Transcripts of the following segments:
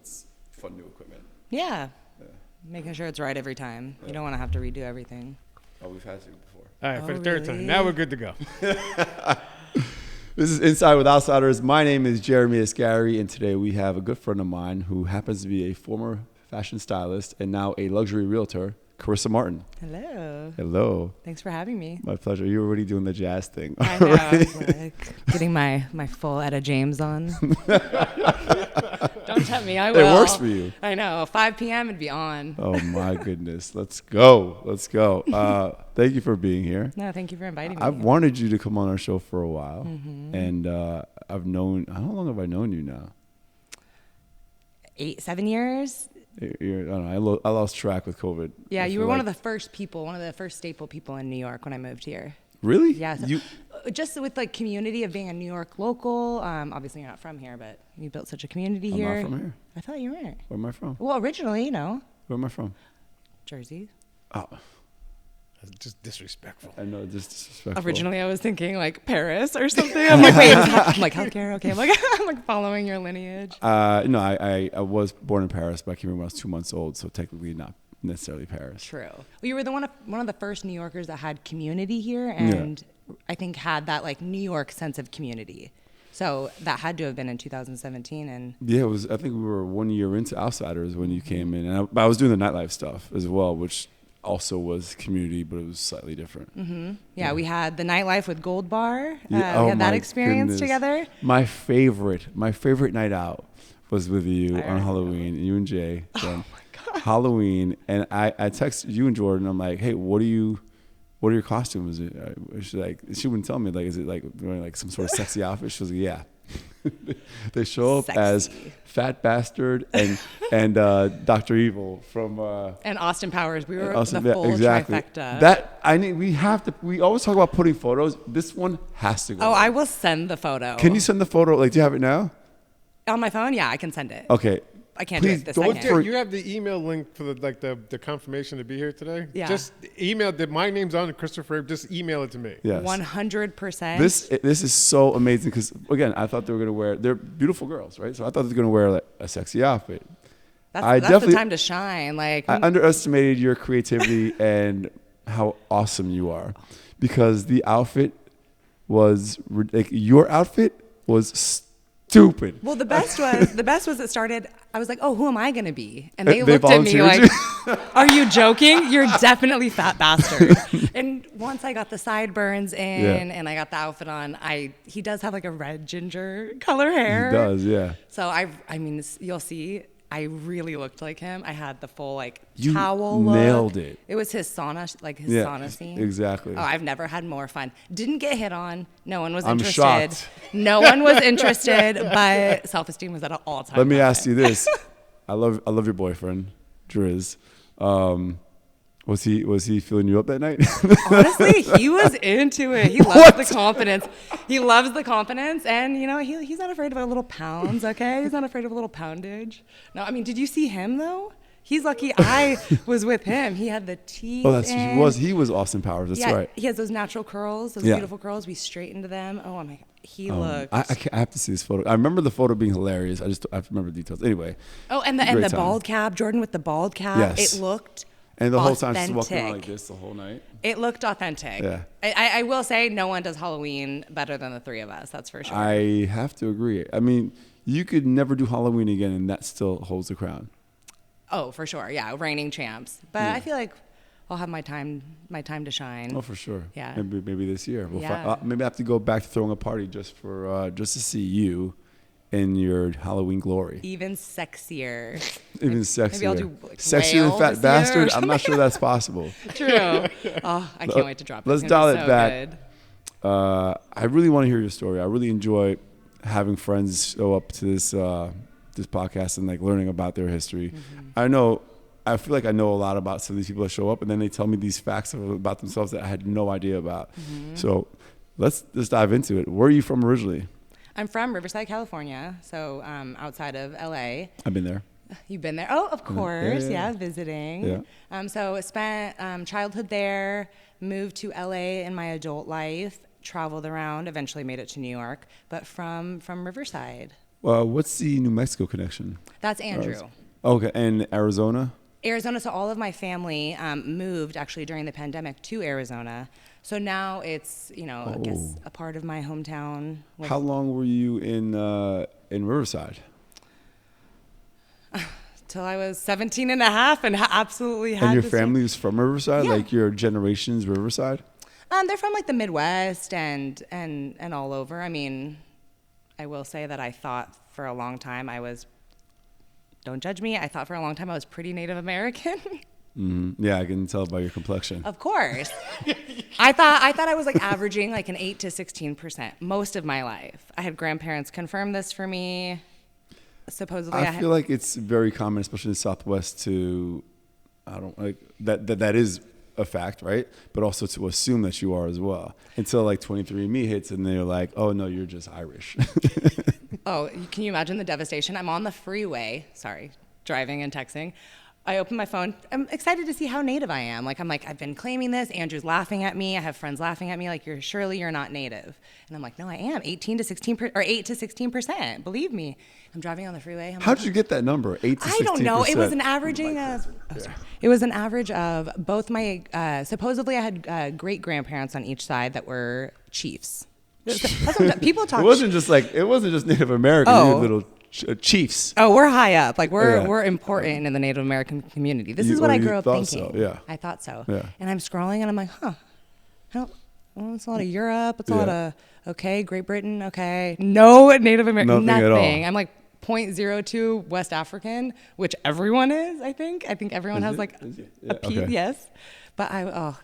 it's fun new equipment. Yeah. Making sure it's right every time. You don't want to have to redo everything. Oh, we've had to before. All right, for the third time. Now we're good to go. This is Inside with Outsiders. My name is Jeremy Asgari, and today we have a good friend of mine who happens to be a former fashion stylist and now a luxury realtor, Karissa Martin. Hello. Hello. Thanks for having me. My pleasure. You're already doing the jazz thing. I know. I was like getting my full Etta James on. Don't tempt me. I will. It works for you. I know. 5 p.m. it'd be on. Oh, my goodness. Let's go. Let's go. Thank you for being here. No, thank you for inviting me. I've wanted you to come on our show for a while. Mm-hmm. And I've known, how long have I known you now? 7 years. I don't know. I lost track with COVID. Yeah, you were one of the first staple people in New York when I moved here. Really? Yeah. So just with like community of being a New York local. Obviously you're not from here, but you built such a community here. I'm not from here. I thought you were. Where am I from? Well, originally, Where am I from? Jersey. Oh. That's just disrespectful. I know, just disrespectful. Originally, I was thinking like Paris or something. I'm like, wait, I'm like healthcare. Okay, I'm like following your lineage. No, I was born in Paris, but I came here when I was 2 months old, so technically not necessarily Paris. True. Well, you were one of the first New Yorkers that had community here, and I think had that like New York sense of community. So that had to have been in 2017, and yeah, it was. I think we were 1 year into Outsiders when you came in, and I was doing the nightlife stuff as well, which also was community, but it was slightly different. Mm-hmm. Yeah, we had the nightlife with Gold Bar. We Oh had that experience together. My favorite night out was with you on Halloween. You and Jay. Oh my God. Halloween, and I texted you and Jordan. I'm like, hey, what are your costumes? She wouldn't tell me. Like, is it like wearing like some sort of sexy outfit? She was like, yeah. They show up as Fat Bastard and Dr. Evil from and Austin Powers. We were Austin, the full trifecta. We always talk about putting photos. This one has to go. Oh, I will send the photo. Can you send the photo? Like, do you have it now? On my phone? Yeah, I can send it. Okay. I can't do it this don't second. You have the email link for the confirmation to be here today? Yeah. Just email that my name's on it, Christopher. Just email it to me. Yes. 100%. This is so amazing because, again, I thought they were going to wear, they're beautiful girls, right? So I thought they were going to wear like a sexy outfit. That's the time to shine. Like, I underestimated your creativity and how awesome you are, because the outfit was, like, your outfit was stupid. Well, the best was it started. I was like, oh, who am I going to be? And they looked at me volunteered like, are you joking? You're definitely Fat Bastard. And once I got the sideburns in and I got the outfit on, he does have like a red ginger color hair. He does, yeah. So I mean, you'll see. I really looked like him. I had the full like You towel look. nailed it. It was his sauna scene. Exactly. Oh, I've never had more fun. Didn't get hit on. No one was I'm interested. shocked. No one was interested, but self-esteem was at an all-time. Let me high. ask you this: I love your boyfriend, Driz. Was he filling you up that night? Honestly, he was into it. He loves the confidence. He loves the confidence, and you know he's not afraid of a little pounds. Okay, he's not afraid of a little poundage. No, I mean, did you see him though? He's lucky I was with him. He had the teeth. Oh, he was Austin Powers. That's right. He has those natural curls, those beautiful curls. We straightened them. Oh my God, he looked. I have to see this photo. I remember the photo being hilarious. I have to remember the details. Anyway. Oh, and the bald cap, Jordan with the bald cap. Yes. It looked. And the whole authentic. time she's walking around like this the whole night. It looked authentic. Yeah. I will say no one does Halloween better than the three of us. That's for sure. I have to agree. I mean, you could never do Halloween again, and that still holds the crown. Oh, for sure. Yeah, reigning champs. But I feel like I'll have my time to shine. Oh, for sure. Yeah. Maybe this year. Yeah. Maybe I have to go back to throwing a party just to see you in your Halloween glory. Even sexier. Even sexier. Maybe I'll do like sexier than Fat Bastard. I'm not sure that's possible. True. Oh, I can't wait to drop it. Let's dial it back. I really want to hear your story. I really enjoy having friends show up to this podcast and like learning about their history. Mm-hmm. I feel like I know a lot about some of these people that show up, and then they tell me these facts about themselves that I had no idea about. Mm-hmm. So let's just dive into it. Where are you from originally? I'm from Riverside, California, so outside of LA. I've been there. You've been there? Oh, of course. Yeah, visiting. Yeah. So I spent childhood there, moved to LA in my adult life, traveled around, eventually made it to New York, but from Riverside. What's the New Mexico connection? That's Andrew. Okay, and Arizona? Arizona, so all of my family moved actually during the pandemic to Arizona. So now it's, I guess a part of my hometown. How long were you in Riverside? Till I was 17 and a half and absolutely had to. And your family was from Riverside? Yeah. Like your generation's Riverside? They're from like the Midwest and all over. I mean, I will say that I thought for a long time don't judge me, I thought for a long time I was pretty Native American. Yeah, I can tell by your complexion. Of course. I thought I was like averaging like an 8 to 16% most of my life. I had grandparents confirm this for me. Supposedly I feel like it's very common, especially in the Southwest, to that is a fact, right? But also to assume that you are as well until like 23andMe hits and they're like, oh no, you're just Irish. Oh, can you imagine the devastation? I'm on the freeway, driving and texting. I open my phone. I'm excited to see how Native I am. I've been claiming this. Andrew's laughing at me. I have friends laughing at me. Like, surely you're not Native. And I'm like, no, I am. 8 to 16%. Believe me. I'm driving on the freeway. How did you get that number? 8 to 16%? I don't know. It was an averaging of. It was an average of both my. Supposedly, I had great grandparents on each side that were chiefs. That's what people talk. It wasn't just Native American. You had little chiefs. Oh, we're high up. Like we're important in the Native American community. This is what I grew up thinking. So, yeah. I thought so. Yeah. And I'm scrolling and I'm like, it's a lot of Europe. It's a lot of Great Britain. Okay, no Native American. Nothing at all. I'm like 0.02 West African, which everyone is. I think everyone has like a piece. Okay. Yes, but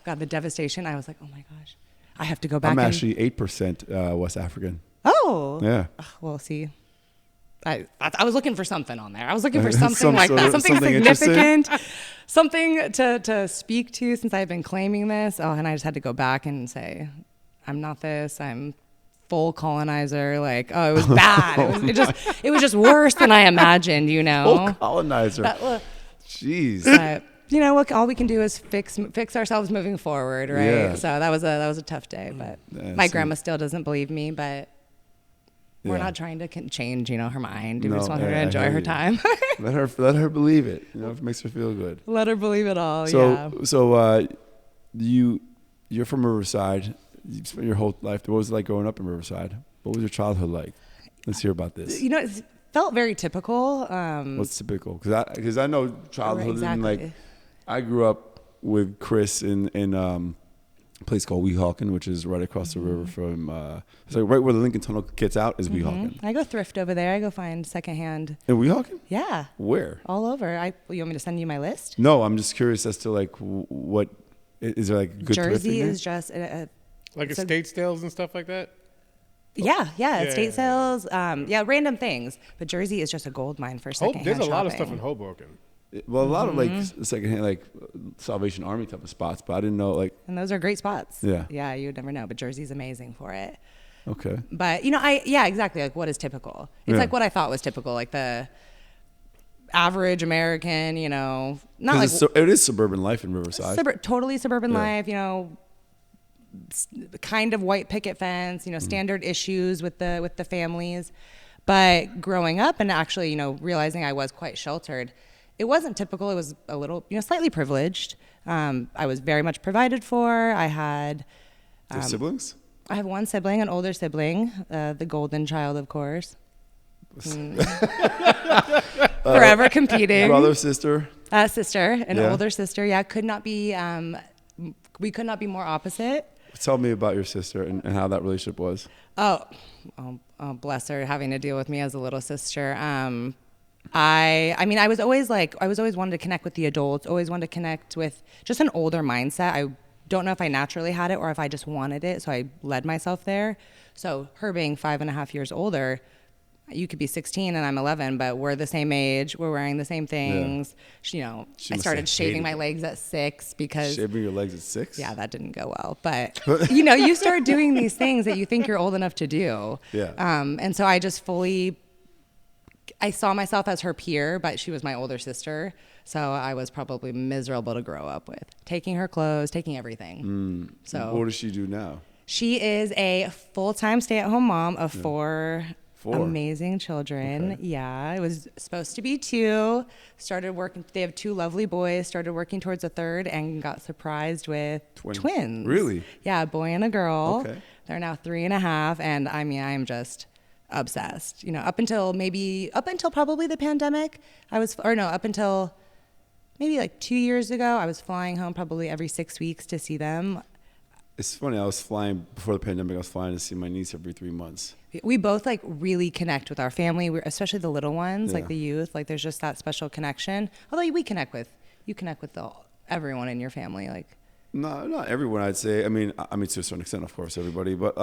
the devastation. I was like, oh my gosh, I have to go back. I'm actually 8% West African. Oh. Yeah. Well, see. I was looking for something on there. I was looking for something something significant, something to speak to since I've been claiming this. Oh, and I just had to go back and say, I'm not this. I'm full colonizer. Like, it was bad. It was just worse than I imagined. Full colonizer. Jeez. But all we can do is fix ourselves moving forward, right? Yeah. So that was a tough day. But my grandma still doesn't believe me, but. We're not trying to change, her mind. We just want her to enjoy her time. Let her believe it. If it makes her feel good. Let her believe it all. So you're from Riverside. You spent your whole life. What was it like growing up in Riverside? What was your childhood like? Let's hear about this. It felt very typical. What's typical? Because I know childhood. Exactly. And I grew up with Chris in a place called Weehawken, which is right across the river from, it's like right where the Lincoln Tunnel gets out is Weehawken. I go thrift over there. I go find secondhand. In Weehawken? Yeah. Where? All over. You want me to send you my list? No, I'm just curious as to what, is there like good Jersey thrifting is just. Like estate sales and stuff like that? Yeah, estate sales, random things. But Jersey is just a gold mine for secondhand There's a lot of shopping. stuff in Hoboken. Well, a lot of like secondhand, like Salvation Army type of spots, but I didn't know And those are great spots. Yeah. Yeah, you would never know, but Jersey's amazing for it. Okay. But exactly. Like what is typical? It's like what I thought was typical, like the average American. Not like it is suburban life in Riverside. Totally suburban life. Kind of white picket fence. Standard issues with the families. But growing up and actually, realizing I was quite sheltered. It wasn't typical. It was a little, slightly privileged. I was very much provided for. I had siblings? I have one sibling, an older sibling, the golden child, of course. Forever competing. Brother, sister? Sister, older sister. Yeah, could not be. We could not be more opposite. Tell me about your sister and how that relationship was. Oh, bless her, having to deal with me as a little sister. I was always wanted to connect with the adults, always wanted to connect with just an older mindset. I don't know if I naturally had it or if I just wanted it, so I led myself there. So her being 5.5 years older, you could be 16 and I'm 11, but we're the same age. We're wearing the same things. I started shaving my legs at 6 because shaving your legs at 6? Yeah, that didn't go well. But you start doing these things that you think you're old enough to do. Yeah. And so I just I saw myself as her peer, but she was my older sister. So I was probably miserable to grow up with. Taking her clothes, taking everything. So what does she do now? She is a full-time stay-at-home mom of 4 4. Amazing children. Okay. Yeah, it was supposed to be 2. Started working. They have 2 lovely boys. Started working towards a 3rd and got surprised with twins. Really? Yeah, a boy and a girl. Okay. They're now 3.5, and I mean, I'm just obsessed. You know, up until probably the pandemic, up until maybe like 2 years ago, I was flying home probably every 6 weeks to see them. It's funny. I was flying before the pandemic. I was flying to see my niece every 3 months. We both like really connect with our family, especially the little ones, Yeah. like the youth. Like there's just that special connection. Although you connect with everyone in your family. Like No, not everyone. I'd say. I mean, to a certain extent, of course, everybody. But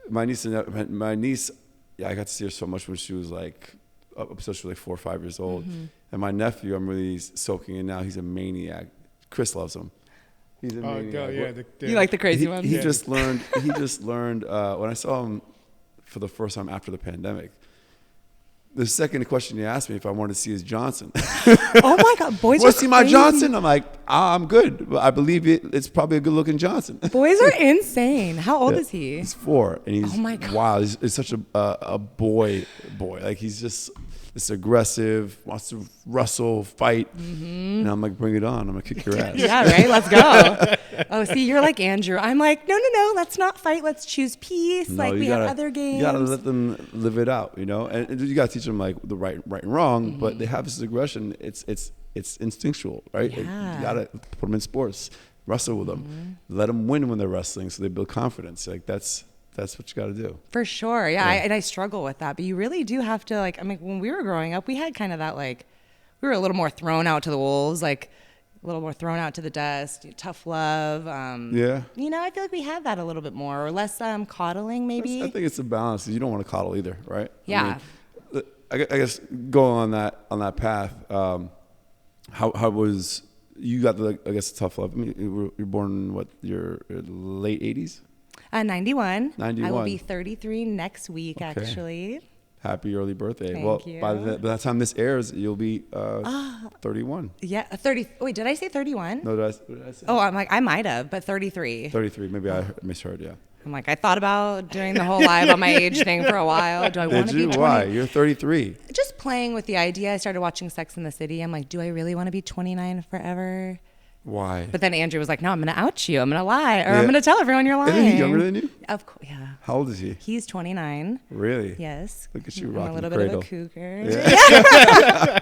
my niece, yeah, I got to see her so much when she was like, up until she was like 4 or 5 years old. Mm-hmm. And my nephew, I'm really soaking in now. He's a maniac. Chris loves him. He's a maniac. God, yeah. you like the crazy ones? He just learned. He just learned when I saw him for the first time after the pandemic. The second question he asked me if I wanted to see his Johnson. Oh my God, boys Want are to see my crazy. Johnson? I'm like, I'm good. But I believe it's probably a good-looking Johnson. Boys are insane. How old is he? He's 4, and he's Oh my God. wow. He's such a boy. Like he's just this aggressive, wants to wrestle, fight, and I'm like, bring it on. I'm gonna kick your ass. Yeah, right. Let's go. Oh, see, you're like Andrew. I'm like, no. Let's not fight. Let's choose peace. No, like we have other games. You gotta let them live it out, you know. And you gotta teach them like the right and wrong. But they have this aggression. It's instinctual, right? Yeah. You gotta put them in sports, wrestle with them, let them win when they're wrestling, so they build confidence. Like that's what you got to do. For sure. Yeah. Yeah. I struggle with that. But you really do have to, like, I mean, when we were growing up, we had kind of that, like, we were a little more thrown out to the wolves, like, a little more thrown out to the dust, tough love. Yeah. You know, I feel like we had that a little bit more, or less coddling, maybe. I think it's a balance. You don't want to coddle either, right? Yeah. I guess going on that path, how was you got the tough love? I mean, you're born in your late 80s? 91. 91. I will be 33 next week, Okay. actually. Happy early birthday. Thank Well, you. by the time this airs, you'll be 31. Yeah, 30. Wait, did I say 31? No, what did I say? Oh, I'm like, I might have, but 33. 33. Maybe I misheard, yeah. I'm like, I thought about doing the whole lie about my age thing for a while. Do I want Did to be you? 20? Why? You're 33. Just playing with the idea. I started watching Sex and the City. I'm like, do I really want to be 29 forever? Why? But then Andrew was like, no, I'm going to out you. I'm going to lie. Or Yeah. I'm going to tell everyone you're lying. Isn't he younger than you? Of course, yeah. How old is he? He's 29. Really? Yes. Look at you I'm rocking a little the bit cradle. of a cougar. Yeah.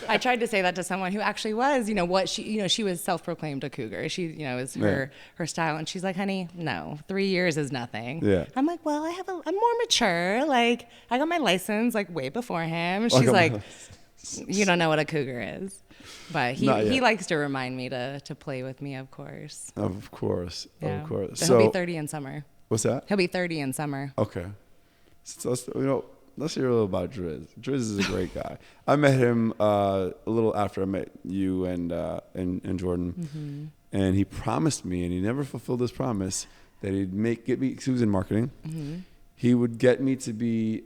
I tried to say that to someone who actually was, she was self-proclaimed a cougar. She, is her style. And she's like, honey, no, 3 years is nothing. Yeah. I'm like, well, I'm more mature. Like, I got my license like way before him. She's got my like, you don't know what a cougar is. But he Not yet. likes to remind me to play with me, of course. Of course. Yeah. Of course. So he'll be 30 in summer. What's that? He'll be 30 in summer. Okay. So let's hear a little about Driz. Driz is a great guy. I met him a little after I met you and Jordan, and he promised me, and he never fulfilled his promise, that he'd get me. 'Cause he was in marketing. He would get me to be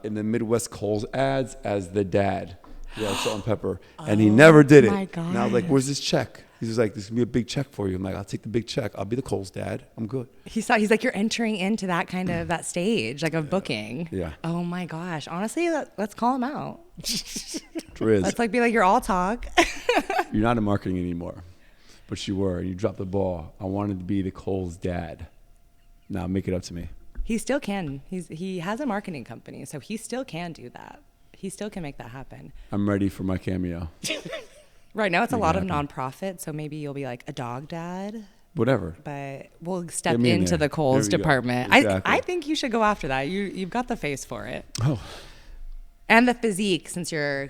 in the Midwest Kohl's ads as the dad. Yeah, salt and pepper, and he never did it. my And I was like, God. "Where's this check?" He was like, "This is gonna be a big check for you." I'm like, "I'll take the big check. I'll be the Kohl's dad. I'm good." He's like, you're entering into that kind of that stage, like of booking. Yeah. Oh my gosh. Honestly, let's call him out. Driz, Let's be like, you're all talk. you're not in marketing anymore, but you were. You dropped the ball. I wanted to be the Kohl's dad. Now make it up to me. He still can. He has a marketing company, so he still can do that. He still can make that happen. I'm ready for my cameo. Right now, it's a Make lot it of happen. nonprofit, so maybe you'll be like a dog dad. Whatever. But we'll step Get me in into there. the Kohl's There we go. department. Exactly. I think you should go after that. You've got the face for it. Oh, And the physique, since you're,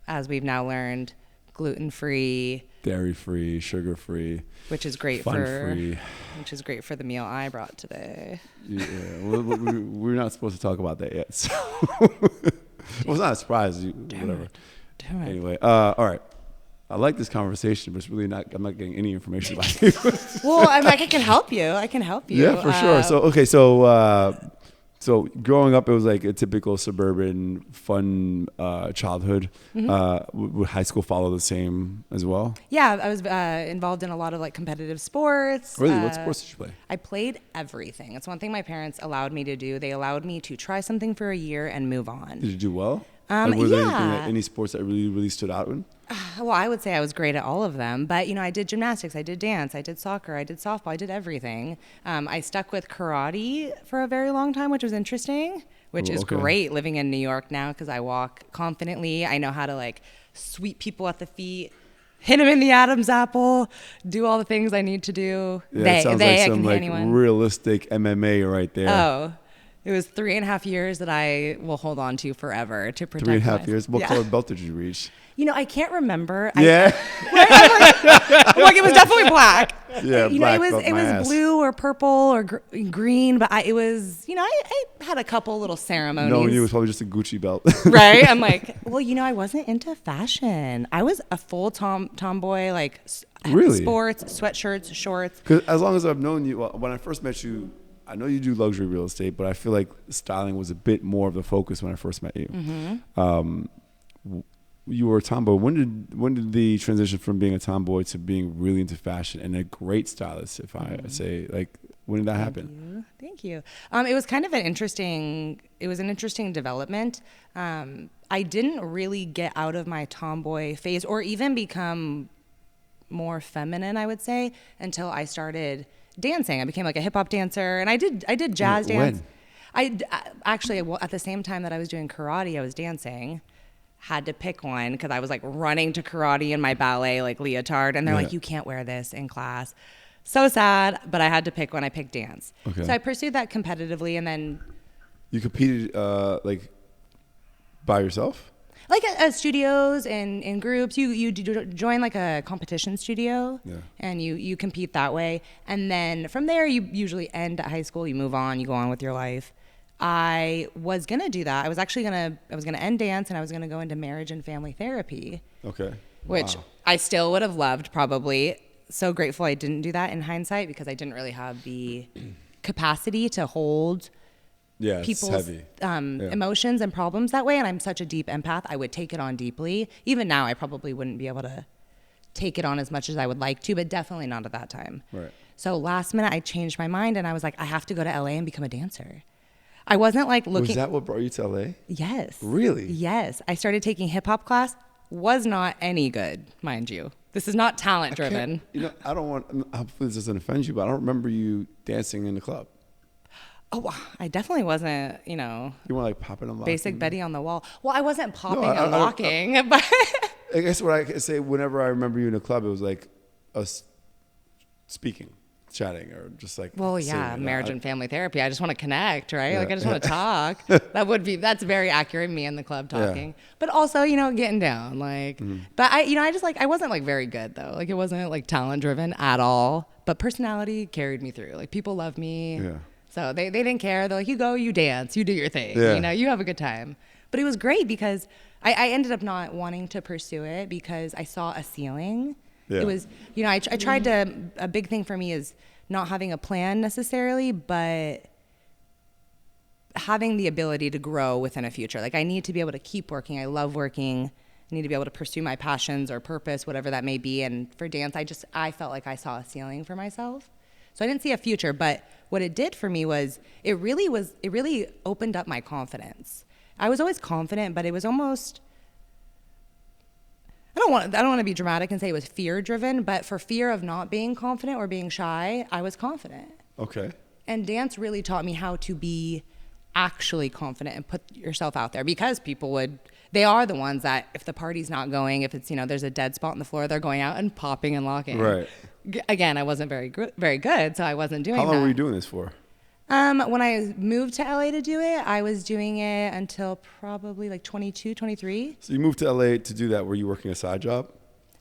as we've now learned, gluten-free, dairy-free, sugar-free, which is great fun-free. which is great for the meal I brought today. Yeah, we're not supposed to talk about that yet. So. Well, it's not a surprise. Whatever. Damn it. Anyway, all right. I like this conversation, but it's really not. I'm not getting any information about you. Well, I'm like, I can help you. Yeah, for sure. So So growing up, it was like a typical suburban, fun childhood. Would high school follow the same as well? Yeah, I was involved in a lot of like competitive sports. Really? What sports did you play? I played everything. It's one thing my parents allowed me to do. They allowed me to try something for a year and move on. Did you do well? Like, was there any sports that really stood out in? Well, I would say I was great at all of them, but I did gymnastics, I did dance, I did soccer, I did softball, I did everything. I stuck with karate for a very long time, which was interesting, which is great living in New York now because I walk confidently. I know how to like sweep people at the feet, hit them in the Adam's apple, do all the things I need to do. Yeah, it sounds like some like realistic MMA right there. Oh. It was 3.5 years that I will hold on to forever to protect 3.5 years? What color belt did you reach? I can't remember. Yeah. Like it was definitely black. Yeah, black it was blue or purple or green, but it was, I had a couple little ceremonies. No, it was probably just a Gucci belt. Right? I'm like, well, I wasn't into fashion. I was a full tomboy, like really? Sports, sweatshirts, shorts. Because as long as I've known you, when I first met you, I know you do luxury real estate, but I feel like styling was a bit more of the focus when I first met you. You were a tomboy. When did the transition from being a tomboy to being really into fashion and a great stylist, if I say, like, when did that happen? Thank you. It was kind of an interesting development. I didn't really get out of my tomboy phase or even become more feminine, I would say, until I started dancing. I became like a hip hop dancer, and I did jazz dance. I actually, at the same time that I was doing karate, I was dancing. Had to pick one because I was like running to karate in my ballet like leotard, and they're like, "You can't wear this in class." So sad, but I had to pick one. I picked dance. Okay. So I pursued that competitively, and then you competed like by yourself. Like at studios and in groups, you join like a competition studio, and you compete that way. And then from there, you usually end at high school. You move on, you go on with your life. I was gonna do that. I was gonna end dance, and I was gonna go into marriage and family therapy. Okay. Which I still would have loved, probably. So grateful I didn't do that in hindsight because I didn't really have the capacity to hold people's emotions and problems that way. And I'm such a deep empath. I would take it on deeply. Even now, I probably wouldn't be able to take it on as much as I would like to, but definitely not at that time. Right. So last minute, I changed my mind, and I was like, I have to go to LA and become a dancer. I wasn't like looking. Was that what brought you to LA? Yes. Really? Yes. I started taking hip hop class. Was not any good, mind you. This is not talent driven. I don't want, hopefully this doesn't offend you, but I don't remember you dancing in the club. Oh, I definitely wasn't, You weren't like popping and locking? Basic Betty on the wall. Well, I wasn't popping and locking. But I guess what I can say, whenever I remember you in a club, it was like us speaking, chatting, or just like. Well, yeah, marriage and family therapy. I just want to connect, right? Yeah. Like I just want to talk. That's very accurate. Me in the club talking, but also, getting down. Like, but I wasn't like very good though. Like it wasn't like talent driven at all. But personality carried me through. Like people love me. Yeah. So they didn't care. They're like, you go, you dance, you do your thing. Yeah. You have a good time. But it was great because I ended up not wanting to pursue it because I saw a ceiling. Yeah. It was, I tried to, a big thing for me is not having a plan necessarily, but having the ability to grow within a future. Like I need to be able to keep working. I love working. I need to be able to pursue my passions or purpose, whatever that may be. And for dance, I felt like I saw a ceiling for myself. So I didn't see a future, but what it did for me was it really opened up my confidence. I was always confident, but it was almost, I don't want to be dramatic and say it was fear driven, but for fear of not being confident or being shy, I was confident. Okay. And dance really taught me how to be actually confident and put yourself out there because they are the ones that if the party's not going, if it's, there's a dead spot on the floor, they're going out and popping and locking. Right. Again, I wasn't very good, so I wasn't doing that. How long were you doing this for? When I moved to LA to do it, I was doing it until probably like 22, 23. So you moved to LA to do that. Were you working a side job?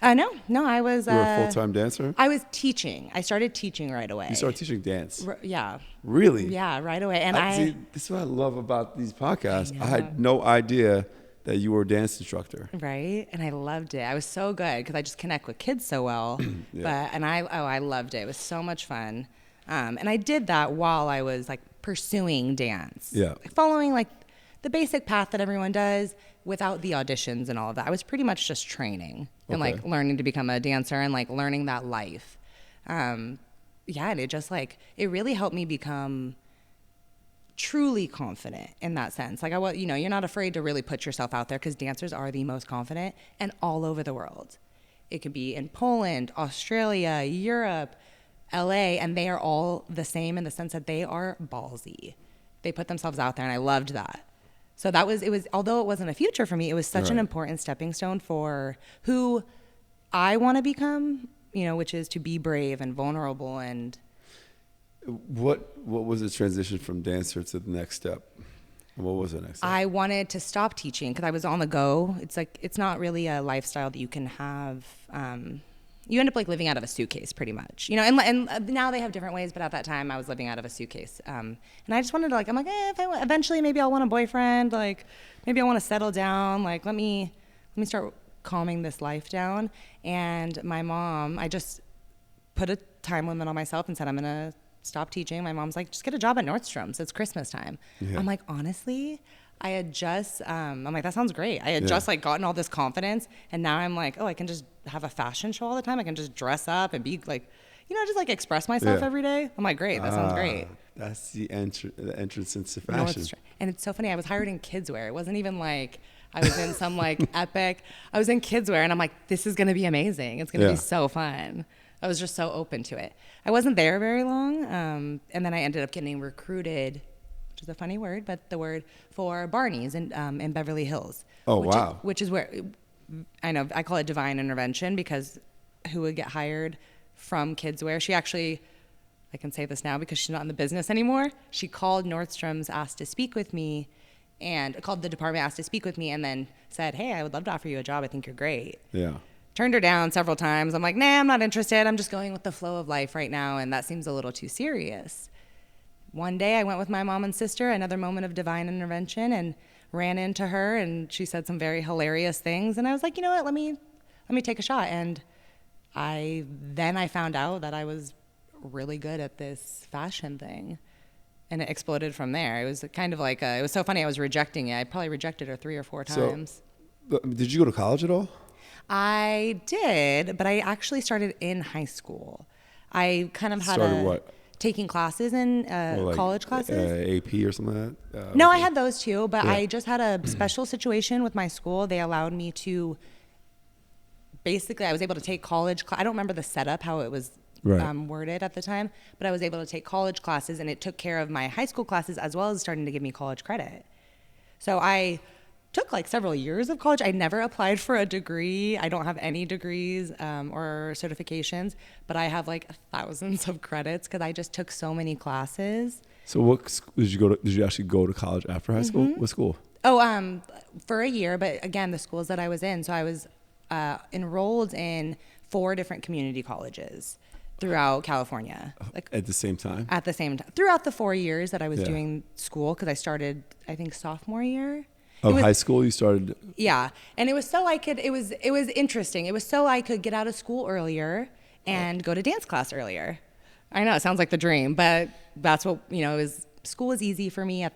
No, I was. You were a full-time dancer? I was teaching. I started teaching right away. You started teaching dance? Yeah. Really? Yeah, right away. And see, this is what I love about these podcasts. I had no idea that you were a dance instructor. Right. And I loved it. I was so good because I just connect with kids so well. I loved it. It was so much fun. And I did that while I was like pursuing dance. Yeah. Following like the basic path that everyone does without the auditions and all of that. I was pretty much just training and like learning to become a dancer and like learning that life. And it just like, it really helped me become truly confident in that sense. Like you're not afraid to really put yourself out there because dancers are the most confident and all over the world. It could be in Poland, Australia, Europe, LA, and they are all the same in the sense that they are ballsy. They put themselves out there, and I loved that. So although it wasn't a future for me, it was such an important stepping stone for who I want to become, which is to be brave and vulnerable. And what was the transition from dancer to the next step? What was the next step? I wanted to stop teaching because I was on the go. It's like, it's not really a lifestyle that you can have. You end up like living out of a suitcase pretty much, and now they have different ways, but at that time I was living out of a suitcase. And I just wanted to I'm like, eventually maybe I'll want a boyfriend. Like maybe I want to settle down. Like, let me start calming this life down. And my mom, I just put a time limit on myself and said, I'm going to stop teaching. My mom's like, just get a job at Nordstrom's. It's Christmas time. Yeah. I'm like, honestly, I had just, I'm like, that sounds great. I had just like gotten all this confidence, and now I'm like, I can just have a fashion show all the time. I can just dress up and be like, just like express myself every day. I'm like, great, that sounds great. That's the entrance into fashion. And it's so funny. I was hired in kids wear. It wasn't even like I was in some like epic. I was in kids wear, and I'm like, this is gonna be amazing. It's gonna be so fun. I was just so open to it. I wasn't there very long, and then I ended up getting recruited, which is a funny word, but the word for Barney's in Beverly Hills. Oh, wow. Which is where, I call it divine intervention, because who would get hired from kids wear? She actually, I can say this now because she's not in the business anymore. She called Nordstrom's, asked to speak with me, and called the department, asked to speak with me, and then said, hey, I would love to offer you a job. I think you're great. Yeah. Turned her down several times. I'm like, nah, I'm not interested. I'm just going with the flow of life right now, and that seems a little too serious. One day I went with my mom and sister, another moment of divine intervention, and ran into her, and she said some very hilarious things, and I was like, you know what, let me take a shot. And I found out that I was really good at this fashion thing, and it exploded from there. It was kind of like it was so funny. I was rejecting it. I probably rejected her 3 or 4 times. So, did you go to college at all? I did, but I actually started in high school. I kind of had taking classes in college classes. AP or something like that? No, I had those too, but I just had a special situation with my school. They allowed me to, basically, I was able to take college. I don't remember the setup, how it was worded at the time, but I was able to take college classes, and it took care of my high school classes as well as starting to give me college credit. So I took like several years of college. I never applied for a degree. I don't have any degrees or certifications, but I have like thousands of credits because I just took so many classes. So what did you go to? Did you actually go to college after high school? What school? Oh, for a year, but again, the schools that I was in. So I was enrolled in 4 different community colleges throughout California. Like at the same time? At the same time. Throughout the 4 years that I was doing school, because I started, I think, sophomore year. High school you started? Yeah. And it was so it was interesting. It was so I could get out of school earlier and go to dance class earlier. I know it sounds like the dream, but that's what, school was easy for me at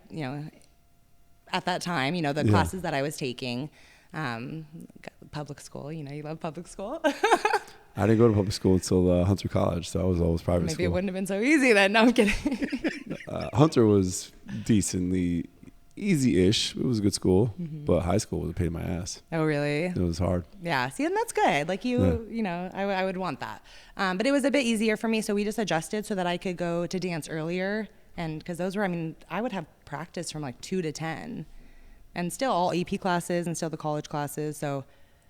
that time, the classes that I was taking. Public school, you love public school. I didn't go to public school until Hunter College, so I was always private school. Maybe it wouldn't have been so easy then. No, I'm kidding. Hunter was decently easy-ish. It was a good school, but high school was a pain in my ass. Oh, really? It was hard. Yeah. See, and that's good. Like I would want that. But it was a bit easier for me, so we just adjusted so that I could go to dance earlier, and because those were, I would have practice from like 2 to 10, and still all AP classes and still the college classes. So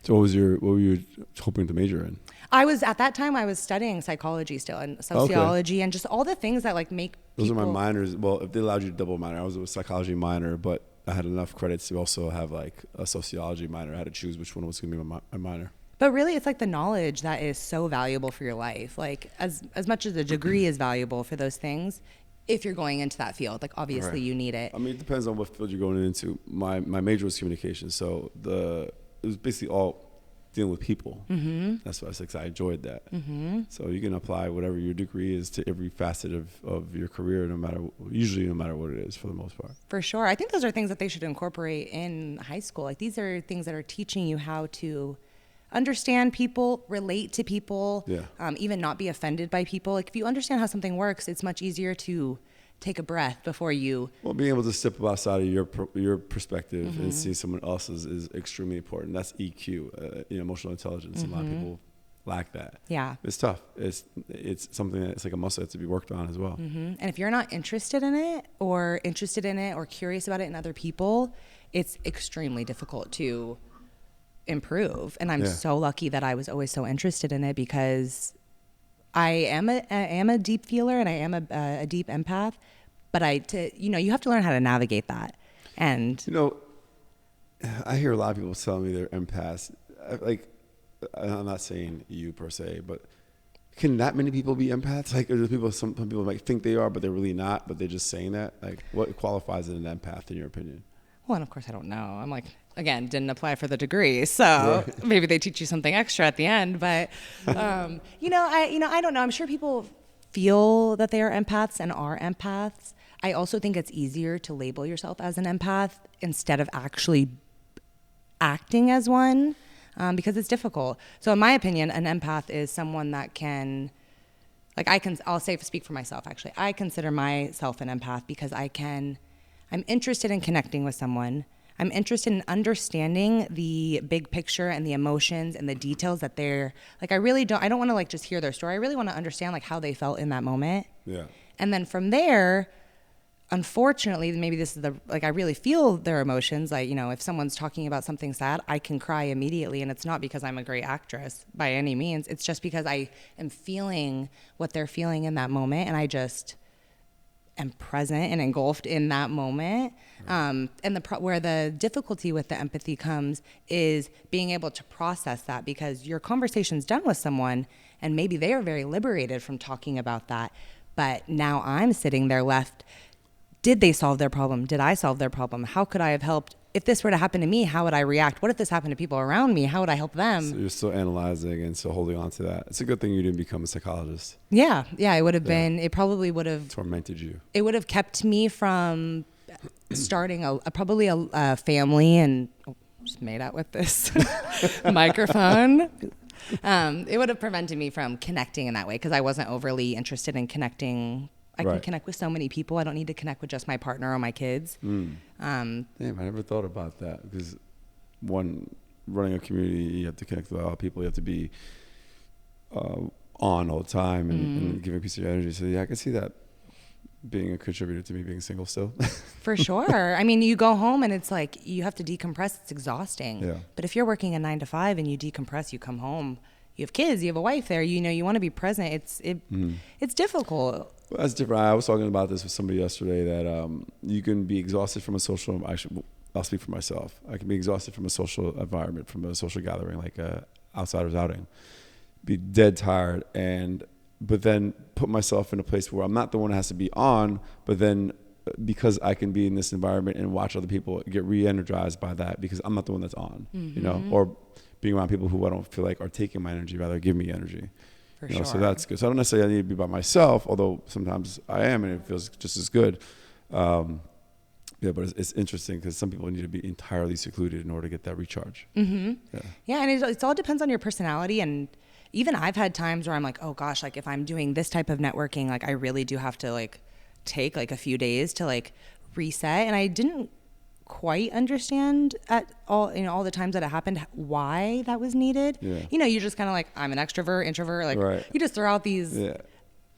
what were you hoping to major in? At that time I was studying psychology still, and sociology, and just all the things that like make those are my minors. Well, if they allowed you to double minor, I was a psychology minor, but I had enough credits to also have like a sociology minor. I had to choose which one was going to be my minor. But really, it's like the knowledge that is so valuable for your life. Like as much as the degree is valuable for those things, if you're going into that field, like obviously you need it. It depends on what field you're going into. My major was communication, so it was basically all dealing with people. That's why I enjoyed that. So you can apply whatever your degree is to every facet of your career, usually no matter what it is, for the most part. For sure. I think those are things that they should incorporate in high school. Like, these are things that are teaching you how to understand people, relate to people, even not be offended by people. Like, if you understand how something works, it's much easier to take a breath before you. Well, being able to step outside of your perspective and see someone else's is extremely important. That's EQ, emotional intelligence. A lot of people lack that. Yeah. It's tough. It's something that's like a muscle that's to be worked on as well. And if you're not interested in it or curious about it in other people, it's extremely difficult to improve. And I'm so lucky that I was always so interested in it, because I am a deep feeler and I am a deep empath, but you have to learn how to navigate that. And I hear a lot of people tell me they're empaths. I'm not saying you per se, but can that many people be empaths? Like, some people might think they are, but they're really not, but they're just saying that. Like, what qualifies as an empath in your opinion? Well, and of course I don't know. I'm like, again, didn't apply for the degree, so maybe they teach you something extra at the end. But I don't know. I'm sure people feel that they are empaths and are empaths. I also think it's easier to label yourself as an empath instead of actually acting as one, because it's difficult. So in my opinion, an empath is someone that can, speak for myself actually. I consider myself an empath because I'm interested in connecting with someone. I'm interested in understanding the big picture and the emotions and the details that they're like. I don't want to just hear their story. I really want to understand how they felt in that moment. Yeah. And then from there, unfortunately, maybe this is I really feel their emotions. If someone's talking about something sad, I can cry immediately. And it's not because I'm a great actress by any means. It's just because I am feeling what they're feeling in that moment. And I just am present and engulfed in that moment. And where the difficulty with the empathy comes is being able to process that, because your conversation's done with someone and maybe they are very liberated from talking about that. But now I'm sitting there left. Did they solve their problem? Did I solve their problem? How could I have helped? If this were to happen to me, how would I react? What if this happened to people around me? How would I help them? So you're still analyzing and still holding on to that. It's a good thing you didn't become a psychologist. Yeah, it would have been, it probably would have tormented you. It would have kept me from starting a family, and just made out with this microphone. It would have prevented me from connecting in that way, because I wasn't overly interested in connecting. I can connect with so many people. I don't need to connect with just my partner or my kids. Damn, I never thought about that, because running a community, you have to connect with a lot of people. You have to be on all the time and giving a piece of your energy. So yeah, I can see that being a contributor to me being single still. For sure. I mean, you go home and it's like you have to decompress. It's exhausting. Yeah. But if you're working a 9 to 5 and you decompress, you come home, you have kids, you have a wife there, you want to be present. It's difficult. Well, that's different. I was talking about this with somebody yesterday, that you can be exhausted from a social. I'll speak for myself. I can be exhausted from a social environment, from a social gathering, like a outsiders outing, be dead tired, but then put myself in a place where I'm not the one that has to be on, but then because I can be in this environment and watch other people get re-energized by that, because I'm not the one that's on, or being around people who I don't feel like are taking my energy, rather give me energy. For sure. So that's good. So I don't necessarily need to be by myself, although sometimes I am, and it feels just as good. But it's interesting, because some people need to be entirely secluded in order to get that recharge. Mm-hmm. Yeah, and it all depends on your personality. And even I've had times where I'm like, oh gosh, if I'm doing this type of networking, I really do have to take a few days to reset. And I didn't quite understand at all the times that it happened why that was needed. You're just kind of I'm an extrovert, introvert, you just throw out these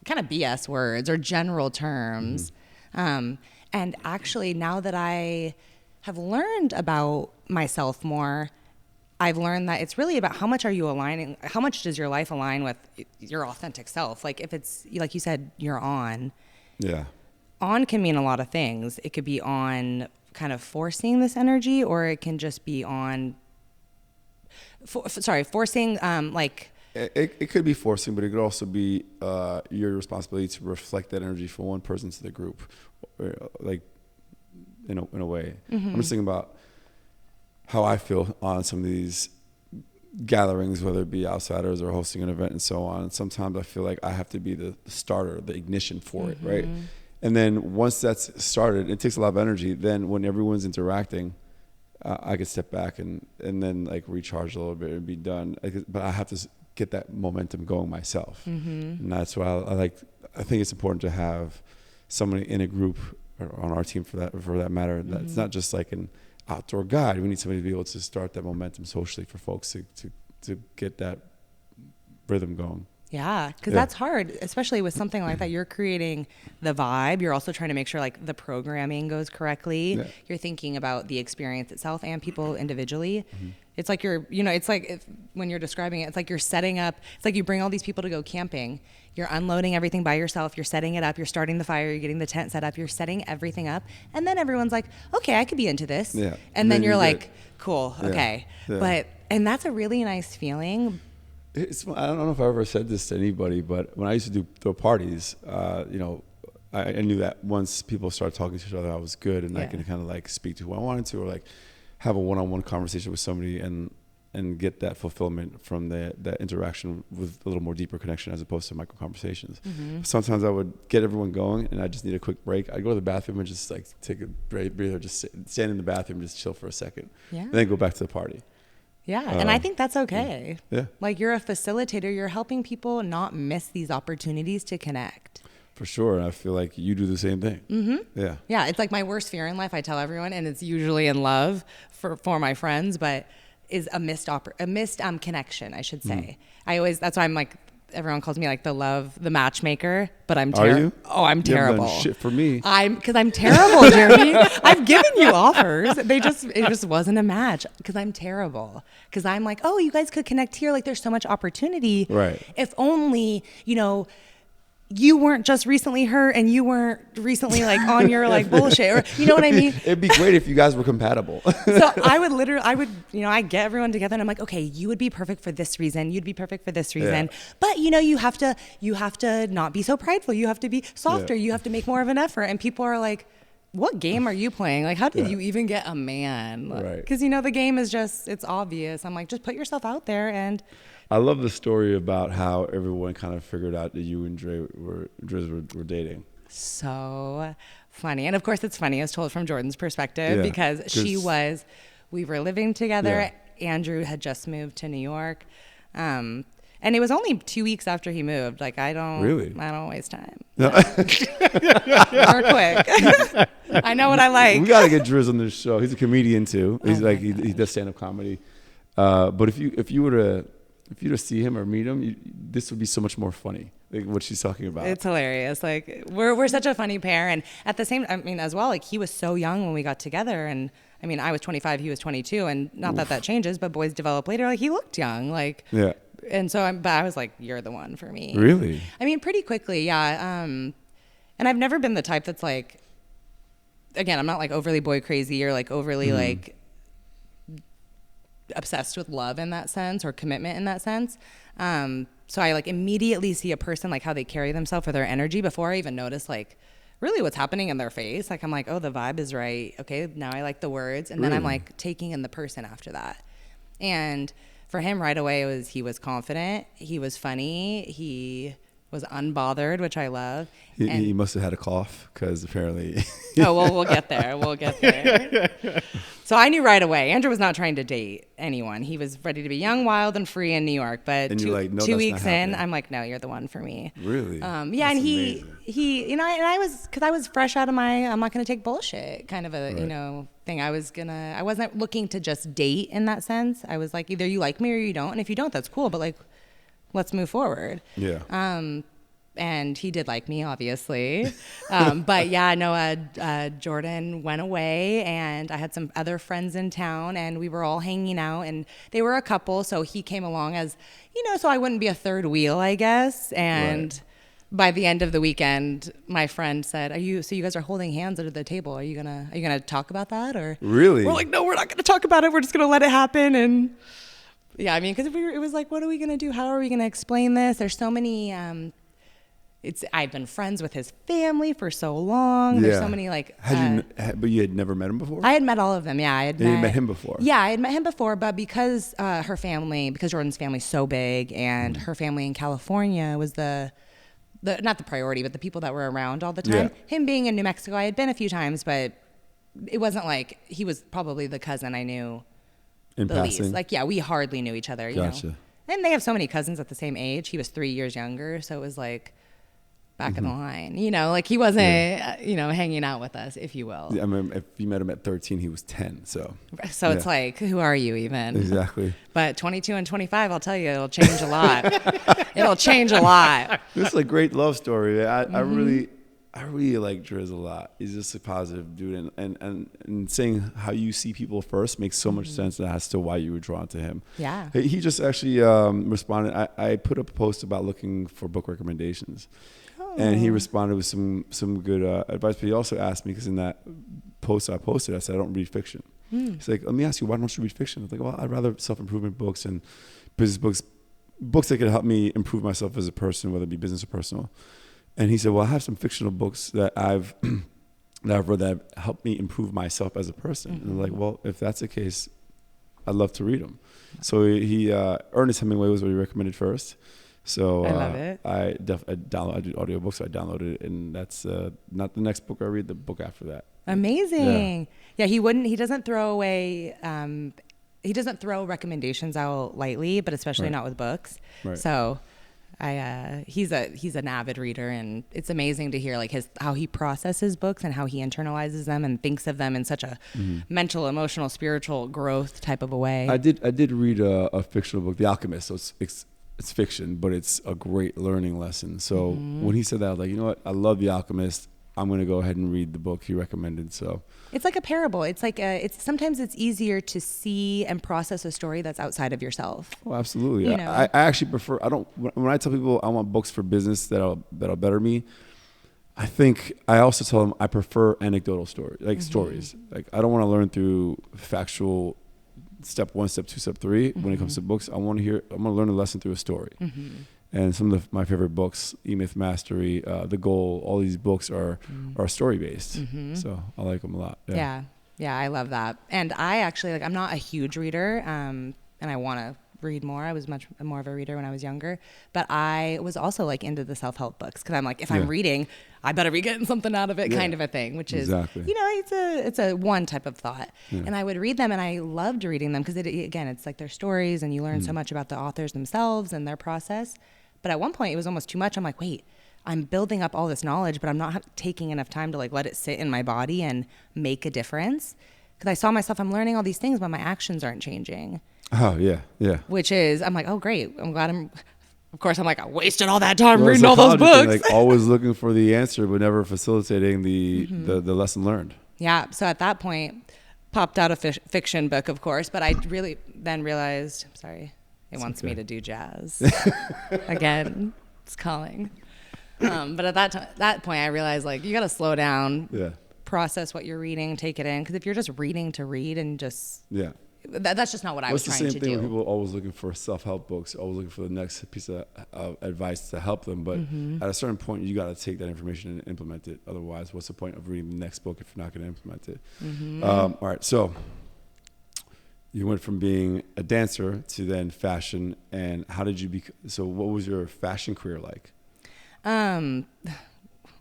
kind of BS words or general terms. And actually, now that I have learned about myself more, I've learned that it's really about how much does your life align with your authentic self. If it's like you said, you're on can mean a lot of things. It could be on kind of forcing this energy, or it can just be on forcing it could be forcing, but it could also be your responsibility to reflect that energy from one person to the group, in a way. I'm just thinking about how I feel on some of these gatherings, whether it be outsiders or hosting an event and so on. And sometimes I feel like I have to be the starter, the ignition for it, right? And then once that's started, it takes a lot of energy. Then when everyone's interacting, I could step back and then like recharge a little bit and be done. But I have to get that momentum going myself. And that's why I think it's important to have somebody in a group or on our team for that matter. That's not just like an outdoor guide. We need somebody to be able to start that momentum socially for folks to get that rhythm going. Yeah, because that's hard, especially with something like that. You're creating the vibe. You're also trying to make sure like the programming goes correctly. Yeah. You're thinking about the experience itself and people individually. It's like it's like when you're describing it, it's like you're setting up. It's like you bring all these people to go camping. You're unloading everything by yourself. You're setting it up. You're starting the fire. You're getting the tent set up. You're setting everything up. And then everyone's like, okay, I could be into this. Yeah. And then you're like, cool, okay. Yeah. And that's a really nice feeling. I don't know if I ever said this to anybody, but when I used to throw parties, I knew that once people started talking to each other, I was good, and I could kind of like speak to who I wanted to, or like have a one-on-one conversation with somebody and get that fulfillment from that interaction with a little more deeper connection as opposed to micro conversations. Sometimes I would get everyone going, and I just need a quick break. I'd go to the bathroom and just like take a breather, just stand in the bathroom, just chill for a second, and then go back to the party. Yeah, and I think that's okay. Yeah. Like you're a facilitator. You're helping people not miss these opportunities to connect. For sure. And I feel like you do the same thing. Yeah. Yeah, it's like my worst fear in life, I tell everyone, and it's usually in love for my friends, but is a missed connection, I should say. That's why I'm like, everyone calls me like the matchmaker, but I'm terrible. Are you? Oh, I'm terrible. You haven't done shit for me. Because I'm terrible, Jeremy. I've given you offers. It just wasn't a match because I'm terrible. Because I'm like, oh, you guys could connect here. Like there's so much opportunity. Right. If only, you weren't just recently hurt and you weren't recently like on your like bullshit, or you know what I mean? It'd be great if you guys were compatible. So I get everyone together and I'm like, okay, you would be perfect for this reason. You'd be perfect for this reason. Yeah. But you have to not be so prideful. You have to be softer. Yeah. You have to make more of an effort. And people are like, what game are you playing? Like, how did you even get a man? Right. Because the game is it's obvious. I'm like, just put yourself out there. And I love the story about how everyone kind of figured out that you and Driz were dating. So funny. And of course it's funny. It's told from Jordan's perspective because we were living together. Yeah. Andrew had just moved to New York. And it was only 2 weeks after he moved. Like I don't waste time. No. Or quick. I know what I like. We got to get Driz on this show. He's a comedian too. He's he does stand-up comedy. But if you were to see him or meet him, this would be so much more funny. Like what she's talking about. It's hilarious. Like we're such a funny pair, and at the same, as well. Like he was so young when we got together, and I was 25, he was 22, and not that changes, but boys develop later. Like he looked young. Like yeah. And so I was like, you're the one for me. Really? Pretty quickly, yeah. And I've never been the type that's like, again, I'm not like overly boy crazy or like overly like obsessed with love in that sense or commitment in that sense. So I like immediately see a person, like how they carry themselves or their energy before I even notice like really what's happening in their face. Like I'm like, oh, the vibe is right. Okay, now I like the words. And then I'm like taking in the person after that. And for him right away, he was confident. He was funny. He was unbothered, which I love. He must have had a cough because apparently. Oh, well, we'll get there. So I knew right away. Andrew was not trying to date anyone. He was ready to be young, wild, and free in New York. But and 2 weeks in, I'm like, no, you're the one for me. Really? Yeah, that's and he, and I was fresh out of I'm not going to take bullshit kind of a, thing. I wasn't looking to just date in that sense. I was like, either you like me or you don't. And if you don't, that's cool. But like, let's move forward. Yeah. And he did like me, obviously. But yeah, no, Jordan went away and I had some other friends in town and we were all hanging out and they were a couple. So he came along as, so I wouldn't be a third wheel, I guess. And by the end of the weekend, my friend said, so you guys are holding hands under the table. Are you gonna talk about that? Or really? We're like, no, we're not gonna talk about it. We're just gonna let it happen. And yeah, because it was like, what are we gonna do? How are we gonna explain this? There's so many, I'd been friends with his family for so long. There's so many like. But you had never met him before? I had met all of them. Yeah, You met him before? Yeah, I had met him before, but because because Jordan's family's so big, and her family in California was the not the priority, but the people that were around all the time. Yeah. Him being in New Mexico, I had been a few times, but it wasn't like he was probably the cousin I knew in passing. Least. Like, yeah, we hardly knew each other. Gotcha. You know? And they have so many cousins at the same age. He was 3 years younger, so it was like back in the line, you know, like he wasn't, you know, hanging out with us, if you will. Yeah, I mean, if you met him at 13, he was 10. So it's like, who are you even? Exactly. But 22 and 25, I'll tell you, it'll change a lot. It'll change a lot. This is a great love story. I really like Driz a lot. He's just a positive dude, and saying how you see people first makes so much sense, and that's still why you were drawn to him. Yeah. He just actually responded. I put up a post about looking for book recommendations. And he responded with some good advice. But he also asked me, because in that post I posted, I said, I don't read fiction. He's like, let me ask you, why don't you read fiction? I was like, well, I'd rather self-improvement books and business books that could help me improve myself as a person, whether it be business or personal. And he said, well, I have some fictional books that I've read that have helped me improve myself as a person. And I'm like, well, if that's the case, I'd love to read them. So he Ernest Hemingway was what he recommended first. So I love it. I do audiobooks. So I downloaded it, and that's not the next book I read. The book after that. Amazing. Yeah, he doesn't throw away. He doesn't throw recommendations out lightly, but especially not with books. Right. So, he's an avid reader, and it's amazing to hear like how he processes books and how he internalizes them and thinks of them in such a mental, emotional, spiritual growth type of a way. I did read a fictional book, The Alchemist. So it's fiction, but it's a great learning lesson. So when he said that, I was like, you know what? I love The Alchemist. I'm going to go ahead and read the book he recommended. So it's like a parable. It's like sometimes it's easier to see and process a story that's outside of yourself. Oh, absolutely. You know? I actually prefer, when I tell people I want books for business that'll better me, I also tell them I prefer anecdotal stories. Like, I don't want to learn through factual step 1, step 2, step 3. When it comes to books, I want to learn a lesson through a story. And some of my favorite books, E-Myth Mastery, The Goal, all these books are story based. So I like them a lot. Yeah, I love that. And I actually I'm not a huge reader, and I want to read more. I was much more of a reader when I was younger, but I was also like into the self-help books, because I'm like, if I'm reading, I better be getting something out of it, kind of a thing, which is, you know, it's a one type of thought. And I would read them, and I loved reading them because it's like their stories, and you learn so much about the authors themselves and their process. But at one point it was almost too much. I'm like, wait, I'm building up all this knowledge, but I'm not taking enough time to like let it sit in my body and make a difference. Because I saw myself, I'm learning all these things, but my actions aren't changing. Oh, yeah. Which is, I'm like, oh, great. I'm glad of course, I'm like, I wasted all that time reading all those books. Thing, like always looking for the answer, but never facilitating the lesson learned. Yeah. So at that point, popped out a fiction book, of course, but I really then realized, it wants me to do jazz. Again, it's calling. But at that point, I realized like, you got to slow down, process what you're reading, take it in. Because if you're just reading to read and just... Yeah. That's just not what I was trying to do. It's the same thing when people are always looking for self-help books, always looking for the next piece of advice to help them. But at a certain point, you got to take that information and implement it. Otherwise, what's the point of reading the next book if you're not going to implement it? All right, so you went from being a dancer to then fashion. And how did you so what was your fashion career like?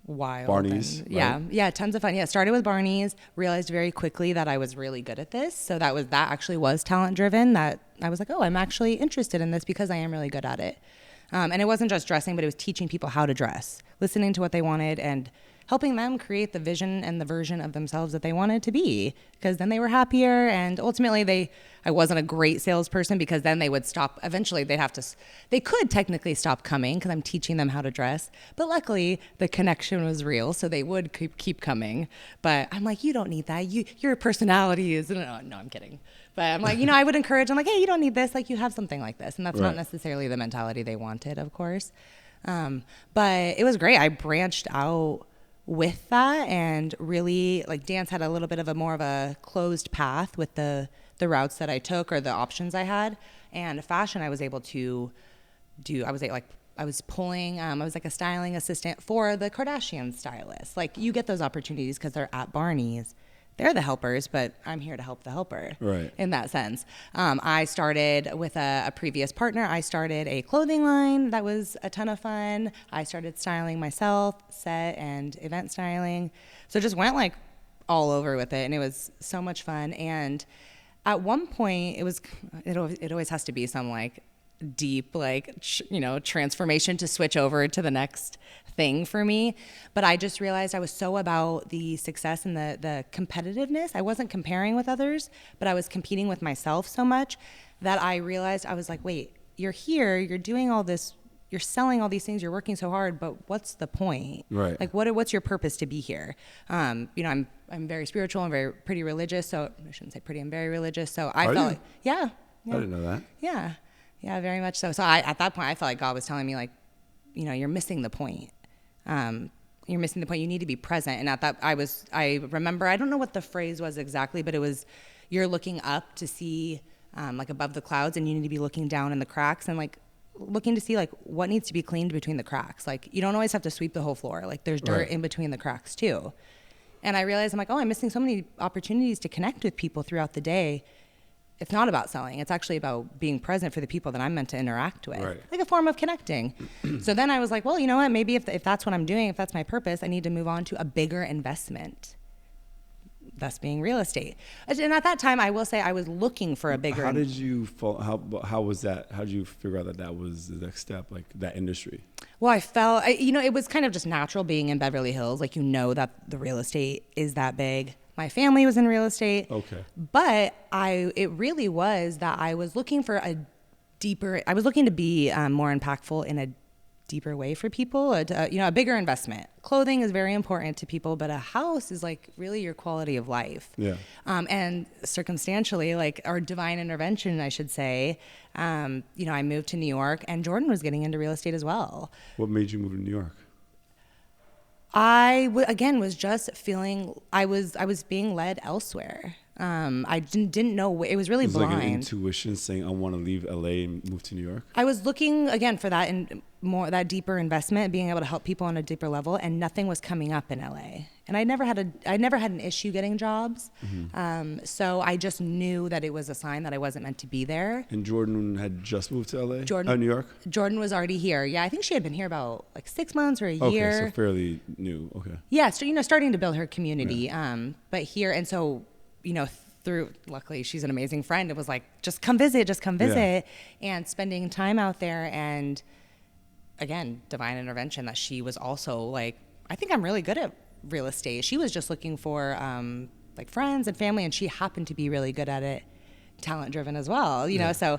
Wild. Barney's. Yeah, tons of fun. Yeah, started with Barney's, realized very quickly that I was really good at this. So that actually was talent driven, that I was like, oh, I'm actually interested in this because I am really good at it. And it wasn't just dressing, but it was teaching people how to dress, listening to what they wanted and helping them create the vision and the version of themselves that they wanted to be, because then they were happier. And ultimately I wasn't a great salesperson, because then they would stop. Eventually they could technically stop coming because I'm teaching them how to dress. But luckily the connection was real, so they would keep coming. But I'm like, you don't need that. Your personality is, no, I'm kidding. But I'm like, I would encourage, I'm like, hey, you don't need this. Like, you have something like this. And that's not necessarily the mentality they wanted, of course. But it was great. I branched out with that, and really like dance had a little bit of more of a closed path with the routes that I took or the options I had. And fashion, I was able to do, I was pulling, I was like a styling assistant for the Kardashian stylist. Like you get those opportunities because they're at Barney's. They're the helpers, but I'm here to help the helper. Right. In that sense. I started with a previous partner. I started a clothing line that was a ton of fun. I started styling myself, set and event styling. So just went like all over with it, and it was so much fun. And at one point, it always has to be some like deep transformation to switch over to the next thing for me. But I just realized I was so about the success and the competitiveness. I wasn't comparing with others, but I was competing with myself so much that I realized I was like, wait, you're here, you're doing all this, you're selling all these things, you're working so hard, but what's the point? Right. Like what's your purpose to be here? I'm very spiritual and very pretty religious. So I shouldn't say pretty, I'm very religious. So I felt like, yeah. I didn't know that. Yeah. Yeah, very much so. So at that point, I felt like God was telling me, like, you're missing the point. You're missing the point. You need to be present. And at that, I remember, I don't know what the phrase was exactly, but it was, you're looking up to see, like above the clouds, and you need to be looking down in the cracks and like looking to see like what needs to be cleaned between the cracks. Like you don't always have to sweep the whole floor. Like there's dirt in between the cracks too. And I realized I'm like, I'm missing so many opportunities to connect with people throughout the day. It's not about selling. It's actually about being present for the people that I'm meant to interact with, like a form of connecting. So then I was like, well, you know what? Maybe if that's what I'm doing, if that's my purpose, I need to move on to a bigger investment, thus being real estate. And at that time, I will say I was looking for a bigger. How did you fall? How was that? How did you figure out that was the next step, like that industry? Well, I felt, it was kind of just natural being in Beverly Hills. Like, that the real estate is that big. My family was in real estate. Okay. But it really was that I was looking for I was looking to be more impactful in a deeper way for people, a bigger investment. Clothing is very important to people, but a house is like really your quality of life. Yeah. And circumstantially, like our divine intervention, I should say, I moved to New York, and Jordan was getting into real estate as well. What made you move to New York? I was just feeling I was being led elsewhere. I didn't know. It was really blind. Like an intuition saying, I want to leave LA and move to New York? I was looking, again, for that and more that deeper investment, being able to help people on a deeper level, and nothing was coming up in LA. And I never had an issue getting jobs. Mm-hmm. So I just knew that it was a sign that I wasn't meant to be there. And Jordan had just moved to LA? New York? Jordan was already here. Yeah, I think she had been here about like 6 months or a year. Okay, so fairly new. Okay. Yeah, so, starting to build her community. Yeah. But here, and so, luckily she's an amazing friend. It was like, just come visit. Yeah. And spending time out there, and again, divine intervention that she was also like, I think I'm really good at real estate. She was just looking for like friends and family, and she happened to be really good at it, talent driven as well, you know? So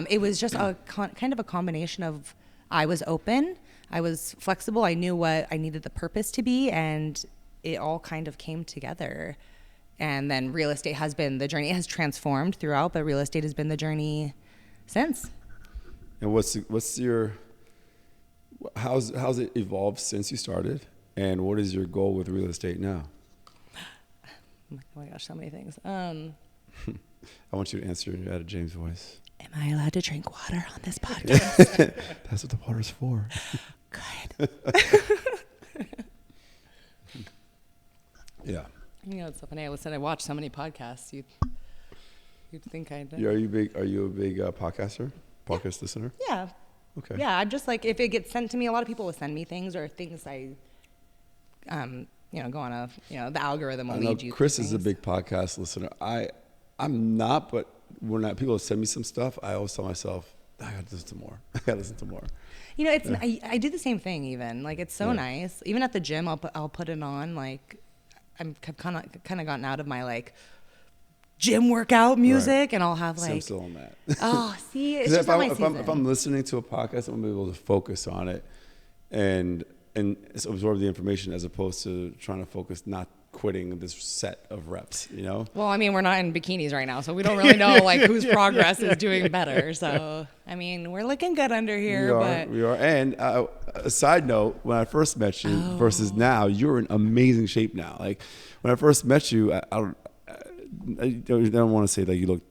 it was just a kind of a combination of, I was open, I was flexible, I knew what I needed the purpose to be, and it all kind of came together. And then real estate has been the journey. It has transformed throughout, but real estate has been the journey since. And how's it evolved since you started? And what is your goal with real estate now? Oh my gosh, so many things. I want you to answer in your Etta James voice. Am I allowed to drink water on this podcast? That's what the water's for. Good. Yeah. It's so funny. I watch so many podcasts. You'd think I did. Are you a big podcast listener? Yeah. Okay. Yeah, I'm just like, if it gets sent to me, a lot of people will send me things, or things I, go on the algorithm will lead you. Chris is a big podcast listener. I'm not, but when people send me some stuff, I always tell myself, I got to listen to more. I do the same thing even. Like, it's so nice. Even at the gym, I'll put it on. Like, I've kind of gotten out of my like gym workout music, and I'll have like. I'm still on that. Oh, see, it's just not my season. If I'm listening to a podcast, I'm gonna be able to focus on it, and absorb the information, as opposed to trying to focus, not quitting this set of reps. Well, I mean, we're not in bikinis right now, so we don't really know like whose progress is doing better. So, I mean, we're looking good under here. We are. And a side note: when I first met you versus now, you're in amazing shape now. Like when I first met you, I don't want to say that you look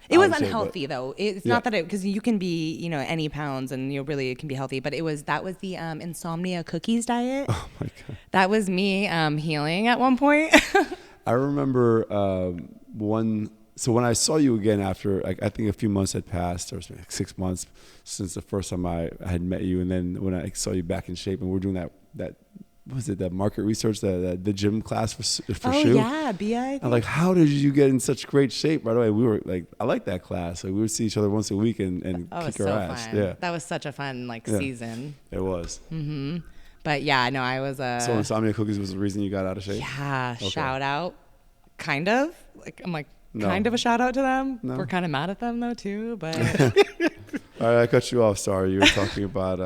It was out of shape, but- unhealthy though. It's Yeah. not that because you can be, any pounds and really it can be healthy, but that was the insomnia cookies diet. Oh my God. That was me healing at one point. I remember so when I saw you again after, like, I think a few months had passed, or it was like 6 months since the first time I had met you. And then when I saw you back in shape and we were doing that what was it, that market research, the gym class for Oh shoe. yeah, BI. I'm like, how did you get in such great shape? By the way, we were like, I like that class. Like, we would see each other once a week and kick our ass. Fun. Yeah, That was such a fun Yeah. season. it was. But yeah, no, I was So insomnia cookies was the reason you got out of shape? yeah, Okay. shout out. Kind of. Like I'm like No. kind of a shout out to them. No. We're kind of mad at them though too, but All right, I cut you off. Sorry. You were talking about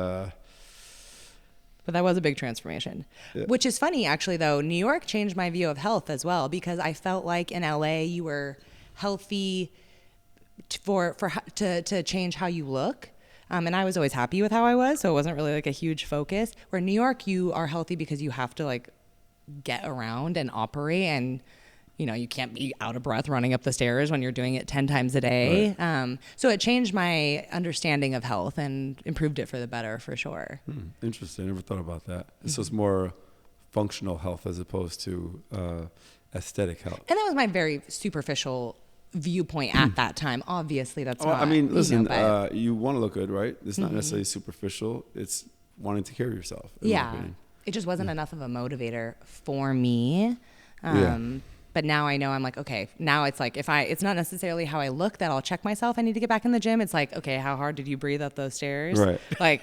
but that was a big transformation. Yeah. Which is funny actually though. New York changed my view of health as well because I felt like in LA you were healthy to change how you look. And I was always happy with how I was, so it wasn't really like a huge focus. Where New York, you are healthy because you have to like get around and operate, and you can't be out of breath running up the stairs when you're doing it 10 times a day. Right. So it changed my understanding of health and improved it for the better, for sure. interesting. I never thought about that. So it's more functional health as opposed to aesthetic health. And that was my very superficial viewpoint at that time. Obviously, that's not. I mean, listen, but you want to look good, right? It's not necessarily superficial. It's wanting to care of yourself. in my yeah, opinion. it just wasn't enough of a motivator for me. Yeah. But now I know I'm like, okay, now it's like it's not necessarily how I look that I'll check myself. I need to get back in the gym. It's like, okay, how hard did you breathe up those stairs? Right. Like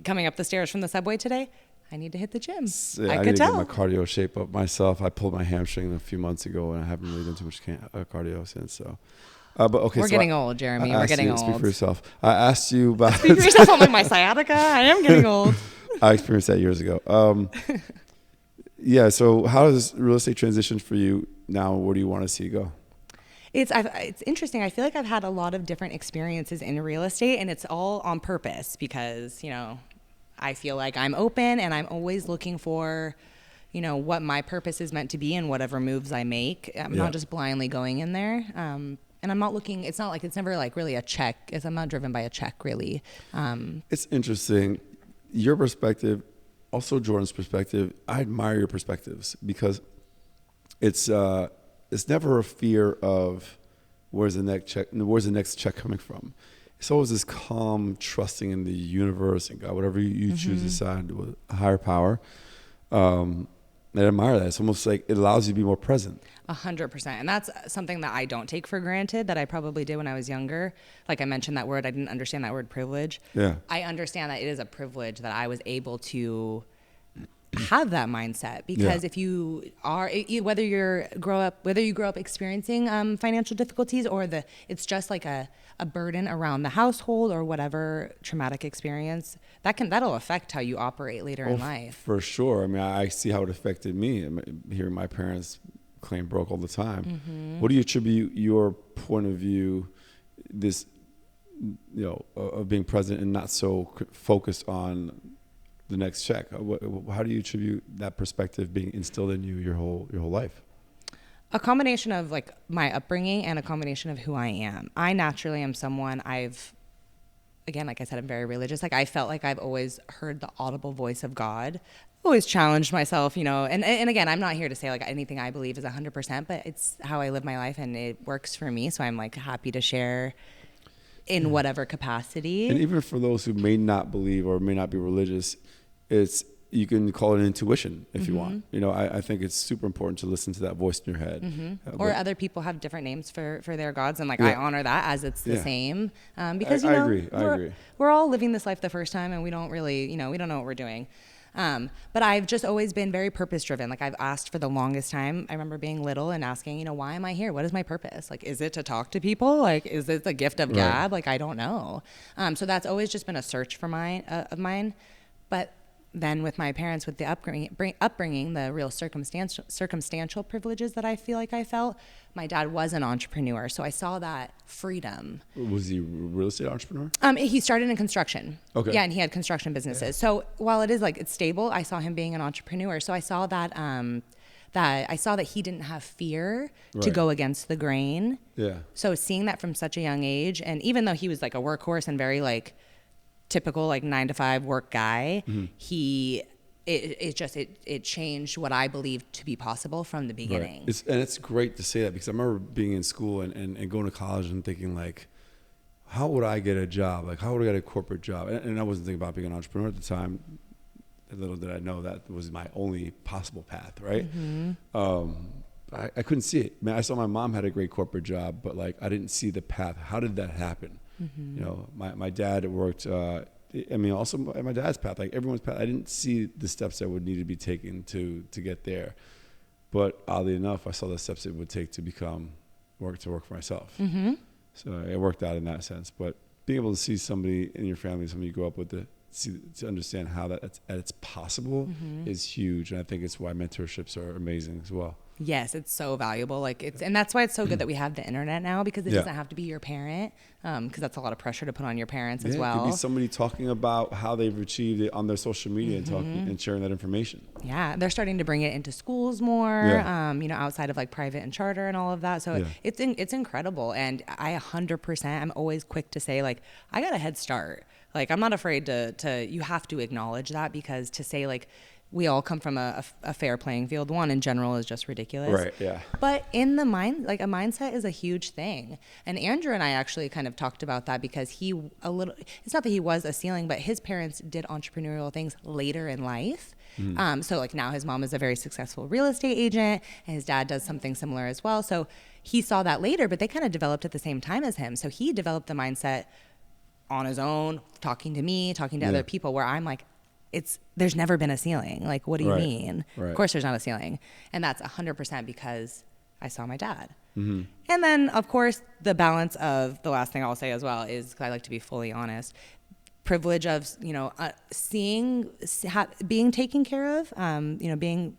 coming up the stairs from the subway today, I need to hit the gym. Yeah, I need could to tell. get my cardio shape up myself. I pulled my hamstring a few months ago, and I haven't really done too much cardio since. So, but okay, We're getting old, Jeremy. We're getting old. Speak for yourself. I asked you about. Speak for yourself. I'm like my sciatica. I am getting old. I experienced that years ago. Yeah. So, how does real estate transition for you now? Where do you want to see it go? It's interesting. I feel like I've had a lot of different experiences in real estate, and it's all on purpose because I feel like I'm open and I'm always looking for, what my purpose is meant to be and whatever moves I make. I'm not just blindly going in there. And I'm not looking, it's not like, it's never like really a check. I'm not driven by a check really. It's interesting. Your perspective, also Jordan's perspective, I admire your perspectives because it's never a fear of where's the next check coming from. It's always this calm, trusting in the universe and God, whatever you choose to decide with a higher power. I admire that. It's almost like it allows you to be more present. 100%. And that's something that I don't take for granted that I probably did when I was younger. Like I mentioned that word, I didn't understand that word privilege. Yeah. I understand that it is a privilege that I was able to have that mindset because if you are whether you grow up experiencing financial difficulties or it's just like a burden around the household or whatever traumatic experience that'll affect how you operate later in life. For sure. I mean, I see how it affected me. Hearing my parents claim broke all the time. What do you attribute your point of view this of being present and not so focused on the next check? How do you attribute that perspective being instilled in you your whole life? A combination of like my upbringing and a combination of who I am. I naturally am someone again, like I said, I'm very religious. Like I felt like I've always heard the audible voice of God. Always challenged myself, and again, I'm not here to say like anything I believe is 100%, but it's how I live my life and it works for me. So I'm like happy to share in whatever capacity. And even for those who may not believe or may not be religious, you can call it intuition if you want. I think it's super important to listen to that voice in your head. Or other people have different names for their gods, and I honor that as it's the same. Because I agree. We're all living this life the first time, and we don't really, we don't know what we're doing. But I've just always been very purpose driven. Like I've asked for the longest time. I remember being little and asking, why am I here? What is my purpose? Like, is it to talk to people? Like, is it the gift of gab? Like, I don't know. So that's always just been a search for mine. But then with my parents, with the upbringing, the real circumstantial privileges that I feel like I felt, my dad was an entrepreneur. So I saw that freedom. Was he a real estate entrepreneur? He started in construction. Okay. Yeah, and he had construction businesses. So while it is like it's stable, I saw him being an entrepreneur. So I saw that that I saw that he didn't have fear to Right. go against the grain. Yeah. So seeing that from such a young age, and even though he was like a workhorse and very like typical like 9-to-5 work guy, it changed what I believed to be possible from the beginning. Right. It's great to say that, because I remember being in school and going to college and thinking like, how would I get a job? Like, how would I get a corporate job? And I wasn't thinking about being an entrepreneur at the time. Little did I know that was my only possible path, right? I couldn't see it. Man, I saw my mom had a great corporate job, but like I didn't see the path. How did that happen? You know, my dad worked. Also my dad's path, like everyone's path. I didn't see the steps that would need to be taken to get there. But oddly enough, I saw the steps it would take to work for myself. So it worked out in that sense. But being able to see somebody in your family, somebody you grew up with, to understand how it's possible is huge. And I think it's why mentorships are amazing as well. Yes, it's so valuable. And that's why it's so good that we have the internet now, because it doesn't have to be your parent, because that's a lot of pressure to put on your parents as well. It could be somebody talking about how they've achieved it on their social media and talking and sharing that information. Yeah, they're starting to bring it into schools more, outside of like private and charter and all of that. So it's incredible. And I 100%, I'm always quick to say like, I got a head start. Like, I'm not afraid to you have to acknowledge that, because to say like, we all come from a fair playing field, one in general, is just ridiculous. Right, yeah. But in the mind, like a mindset is a huge thing. And Andrew and I actually kind of talked about that, because it's not that he was a ceiling, but his parents did entrepreneurial things later in life. So like now his mom is a very successful real estate agent and his dad does something similar as well. So he saw that later, but they kind of developed at the same time as him. So he developed the mindset on his own, talking to me, talking to other people, where I'm like, there's never been a ceiling. Like, what do you mean? Right. Of course there's not a ceiling. And that's 100% because I saw my dad. And then, of course, the balance of the last thing I'll say as well is, because I like to be fully honest, privilege of, being taken care of, being,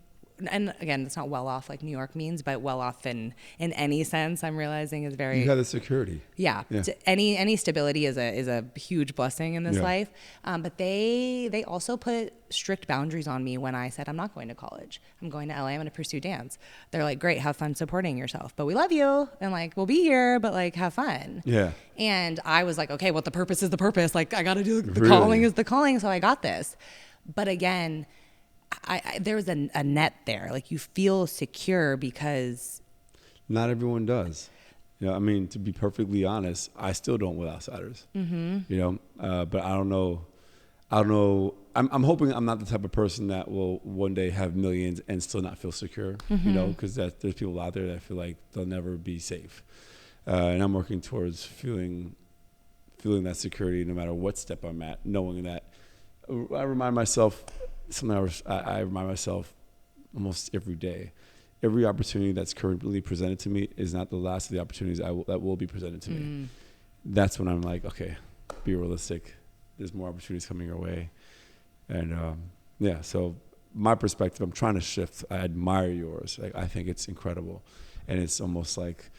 and again, it's not well off like New York means, but well off in any sense, I'm realizing is very. You got the security. Yeah. Any stability is a huge blessing in this life. But they also put strict boundaries on me when I said, I'm not going to college. I'm going to LA. I'm going to pursue dance. They're like, great, have fun supporting yourself. But we love you. And like, we'll be here, but like, have fun. Yeah. And I was like, okay, well, the purpose is the purpose. Like, I got to do the Really? calling is the calling. So I got this. But again, there was a net there. Like, you feel secure because not everyone does. I mean, to be perfectly honest, I still don't with outsiders. But I don't know. I'm hoping I'm not the type of person that will one day have millions and still not feel secure. Because there's people out there that feel like they'll never be safe. And I'm working towards feeling that security no matter what step I'm at, knowing that I remind myself. I remind myself almost every day. Every opportunity that's currently presented to me is not the last of the opportunities that will be presented to me. That's when I'm like, okay, be realistic. There's more opportunities coming your way. And so my perspective, I'm trying to shift. I admire yours. Like, I think it's incredible. And it's almost like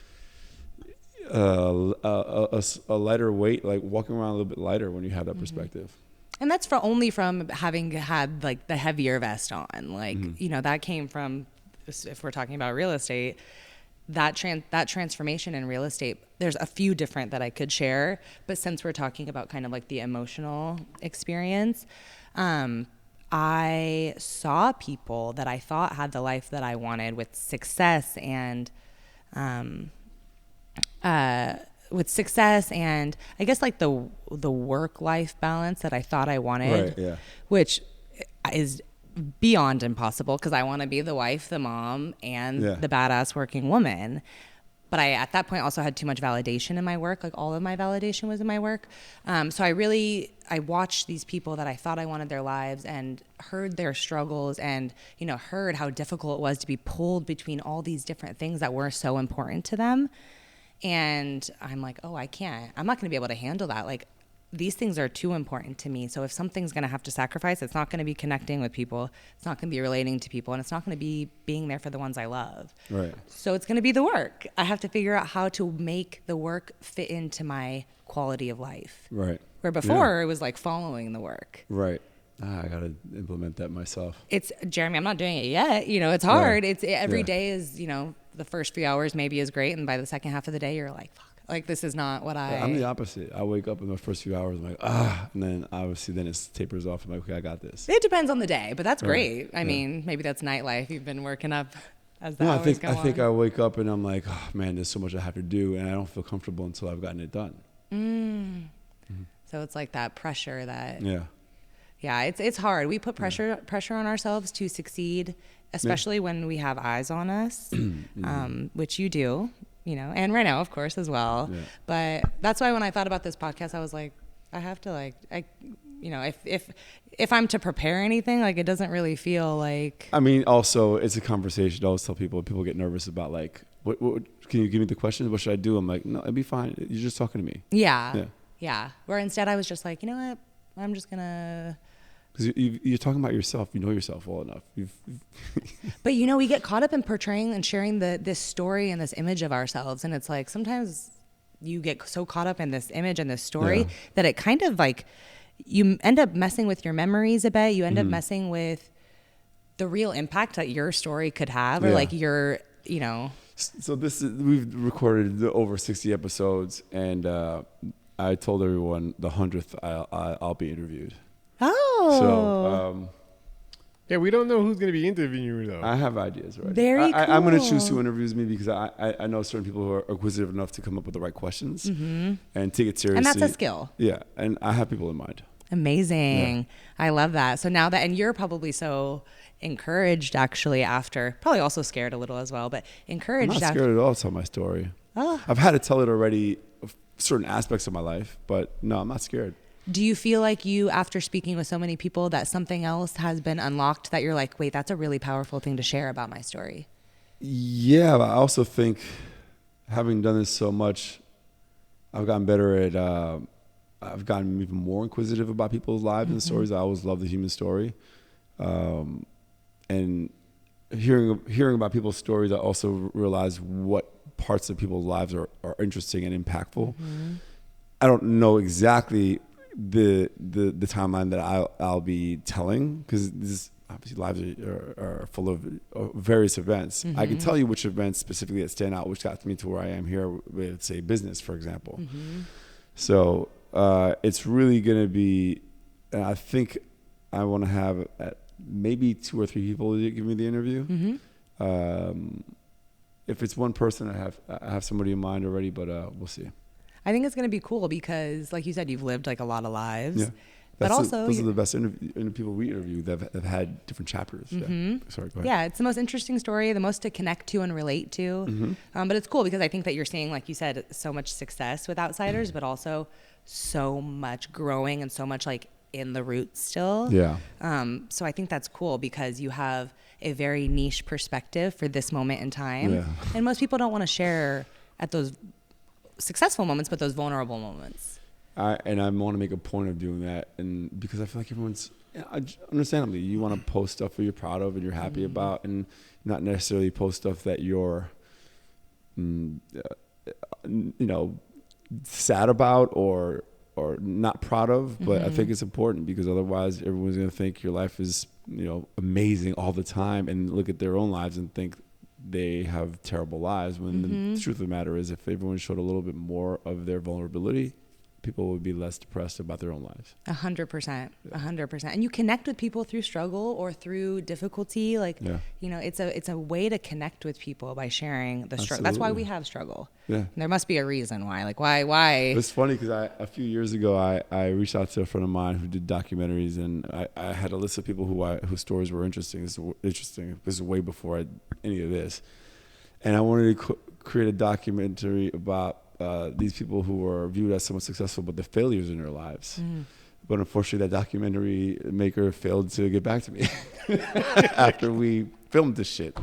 a lighter weight, like walking around a little bit lighter when you have that perspective. And that's only from having had like the heavier vest on. Like, that came from, if we're talking about real estate, that transformation in real estate, there's a few different that I could share. But since we're talking about kind of like the emotional experience, I saw people that I thought had the life that I wanted with success and I guess like the work-life balance that I thought I wanted, which is beyond impossible, because I want to be the wife, the mom, and the badass working woman. But I, at that point, also had too much validation in my work. Like, all of my validation was in my work. So I watched these people that I thought I wanted their lives and heard their struggles and, heard how difficult it was to be pulled between all these different things that were so important to them. And I'm like, oh, I'm not going to be able to handle that. Like, these things are too important to me. So if something's going to have to sacrifice, it's not going to be connecting with people. It's not going to be relating to people. And it's not going to be being there for the ones I love. Right. So it's going to be the work. I have to figure out how to make the work fit into my quality of life. Right. Where before it was like following the work. Right. I gotta implement that myself. It's Jeremy. I'm not doing it yet. You know, it's hard. Yeah. It's every Yeah. day is, you know, the first few hours maybe is great, and by the second half of the day, you're like, fuck, like this is not what I. I'm the opposite. I wake up in the first few hours, I'm like, and then obviously then it tapers off. I'm like, okay, I got this. It depends on the day, but that's Right. great. I Yeah. mean, maybe that's nightlife. You've been working up as the No, hours go I think on. I wake up and I'm like, oh man, there's so much I have to do, and I don't feel comfortable until I've gotten it done. So it's like that pressure that. Yeah. Yeah, it's hard. We put pressure on ourselves to succeed, especially when we have eyes on us, which you do, you know, and right now, of course, as well. Yeah. But that's why when I thought about this podcast, I was like, I have to you know, if I'm to prepare anything, like it doesn't really feel like. I mean, also it's a conversation. I always tell people get nervous about like, what can you give me the questions? What should I do? I'm like, no, it'd be fine. You're just talking to me. Yeah. Where instead I was just like, you know what, I'm just gonna. Because you're talking about yourself. You know yourself well enough. But, you know, we get caught up in portraying and sharing this story and this image of ourselves. And it's like sometimes you get so caught up in this image and this story that it kind of like you end up messing with your memories a bit. You end up messing with the real impact that your story could have or like your, you know. So we've recorded over 60 episodes. And I told everyone the 100th I'll be interviewed. Oh. So, Yeah, we don't know who's going to be interviewing you, though. I have ideas already. Very cool. I'm going to choose who interviews me because I know certain people who are inquisitive enough to come up with the right questions and take it seriously. And that's a skill. Yeah, and I have people in mind. Amazing. Yeah. I love that. So now that, and you're probably so encouraged actually after, probably also scared a little as well, but encouraged. I'm not scared at all to tell my story. Oh. I've had to tell it already of certain aspects of my life, but no, I'm not scared. Do you feel like you, after speaking with so many people, that something else has been unlocked that you're like, wait, that's a really powerful thing to share about my story? Yeah, but I also think having done this so much, I've gotten better at, I've gotten even more inquisitive about people's lives and stories. I always love the human story. And hearing about people's stories, I also realize what parts of people's lives are interesting and impactful. I don't know exactly the timeline that I'll be telling because this obviously lives are full of various events. I can tell you which events specifically that stand out, which got me to where I am here with, say, business, for example. So it's really going to be, and I think I want to have maybe 2 or 3 people give me the interview. If it's one person, I have somebody in mind already, but we'll see. I think it's going to be cool because, like you said, you've lived like a lot of lives. Yeah. But also, those are the best people we interview that have had different chapters. Yeah. Sorry, go ahead. Yeah, it's the most interesting story, the most to connect to and relate to. But it's cool because I think that you're seeing, like you said, so much success with outsiders, but also so much growing and so much like in the roots still. Yeah. So I think that's cool because you have a very niche perspective for this moment in time. Yeah. And most people don't want to share at those successful moments, but those vulnerable moments. I want to make a point of doing that, and because I feel like everyone's, understandably, you want to post stuff that you're proud of and you're happy about, and not necessarily post stuff that you're, sad about or not proud of. But I think it's important because otherwise, everyone's going to think your life is, amazing all the time, and look at their own lives and think they have terrible lives. When the truth of the matter is, if everyone showed a little bit more of their vulnerability, people would be less depressed about their own lives. 100%, 100%. And you connect with people through struggle or through difficulty. It's a way to connect with people by sharing the struggle. That's why we have struggle. Yeah. And there must be a reason why. Like, why? It's funny because a few years ago, I reached out to a friend of mine who did documentaries, and I had a list of people whose stories were interesting. This is way before any of this. And I wanted to create a documentary about these people who were viewed as somewhat successful, but the failures in their lives. But unfortunately, that documentary maker failed to get back to me after we filmed this shit.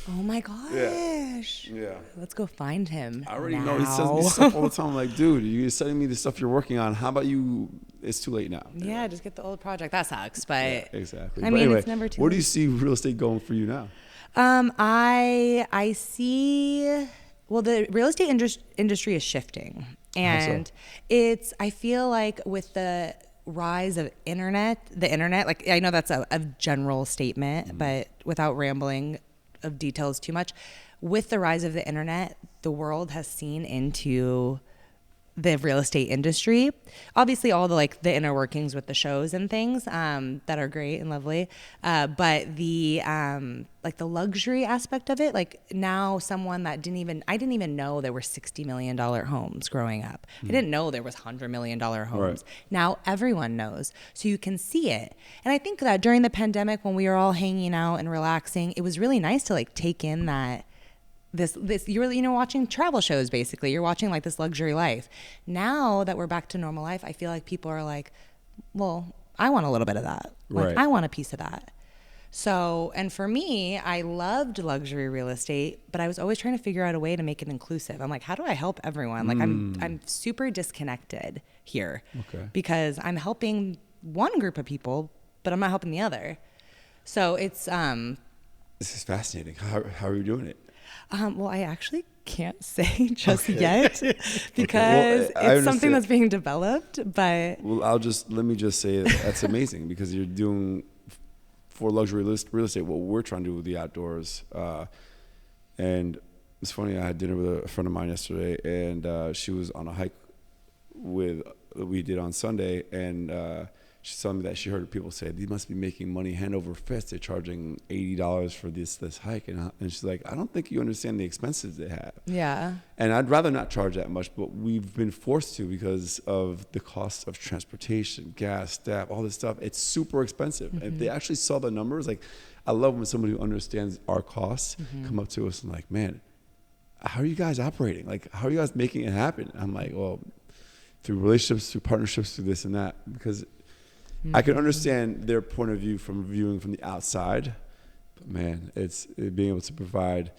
Oh my gosh. Yeah. Let's go find him. I already know. He sends me stuff all the time. I'm like, dude, you're sending me the stuff you're working on. How about it's too late now. Yeah, just get the old project. That sucks, but yeah, exactly. I but mean, anyway, it's never too where late. do you see real estate going for you now? I see. Well, the real estate industry is shifting, and I feel like with the rise of the internet, like I know that's a general statement, but without rambling of details too much, with the rise of the internet, the world has seen into the real estate industry. Obviously all the inner workings with the shows and things that are great and lovely, but the the luxury aspect of it, like now someone that I didn't even know there were $60 million homes growing up. I didn't know there was $100 million homes. Right. Now everyone knows, so you can see it. And I think that during the pandemic, when we were all hanging out and relaxing, it was really nice to take in that this you're watching travel shows. Basically you're watching this luxury life. Now that we're back to normal life, I feel like people are like, well, I want a little bit of that. Right. I want a piece of that. So, and for me, I loved luxury real estate, but I was always trying to figure out a way to make it inclusive. I'm like, how do I help everyone? I'm super disconnected here. Okay. Because I'm helping one group of people, but I'm not helping the other. So it's This is fascinating. How are you doing it? well, I actually can't say just yet Well, because I it's understand. something that's being developed. But Well, let me just say that's amazing because you're doing for luxury real estate what we're trying to do with the outdoors. And it's funny, I had dinner with a friend of mine yesterday, and she was on a hike we did on Sunday, and she told me that she heard people say they must be making money hand over fist. They're charging $80 for this hike, and she's like, I don't think you understand the expenses they have. yeah, And I'd rather not charge that much, but we've been forced to because of the cost of transportation, gas, staff, all this stuff. It's super expensive. And if they actually saw the numbers, I love when somebody who understands our costs come up to us and man, how are you guys operating? How are you guys making it happen? I'm like, well, through relationships, through partnerships, through this and that, because I can understand their point of view from viewing from the outside, but man, it's being able to provide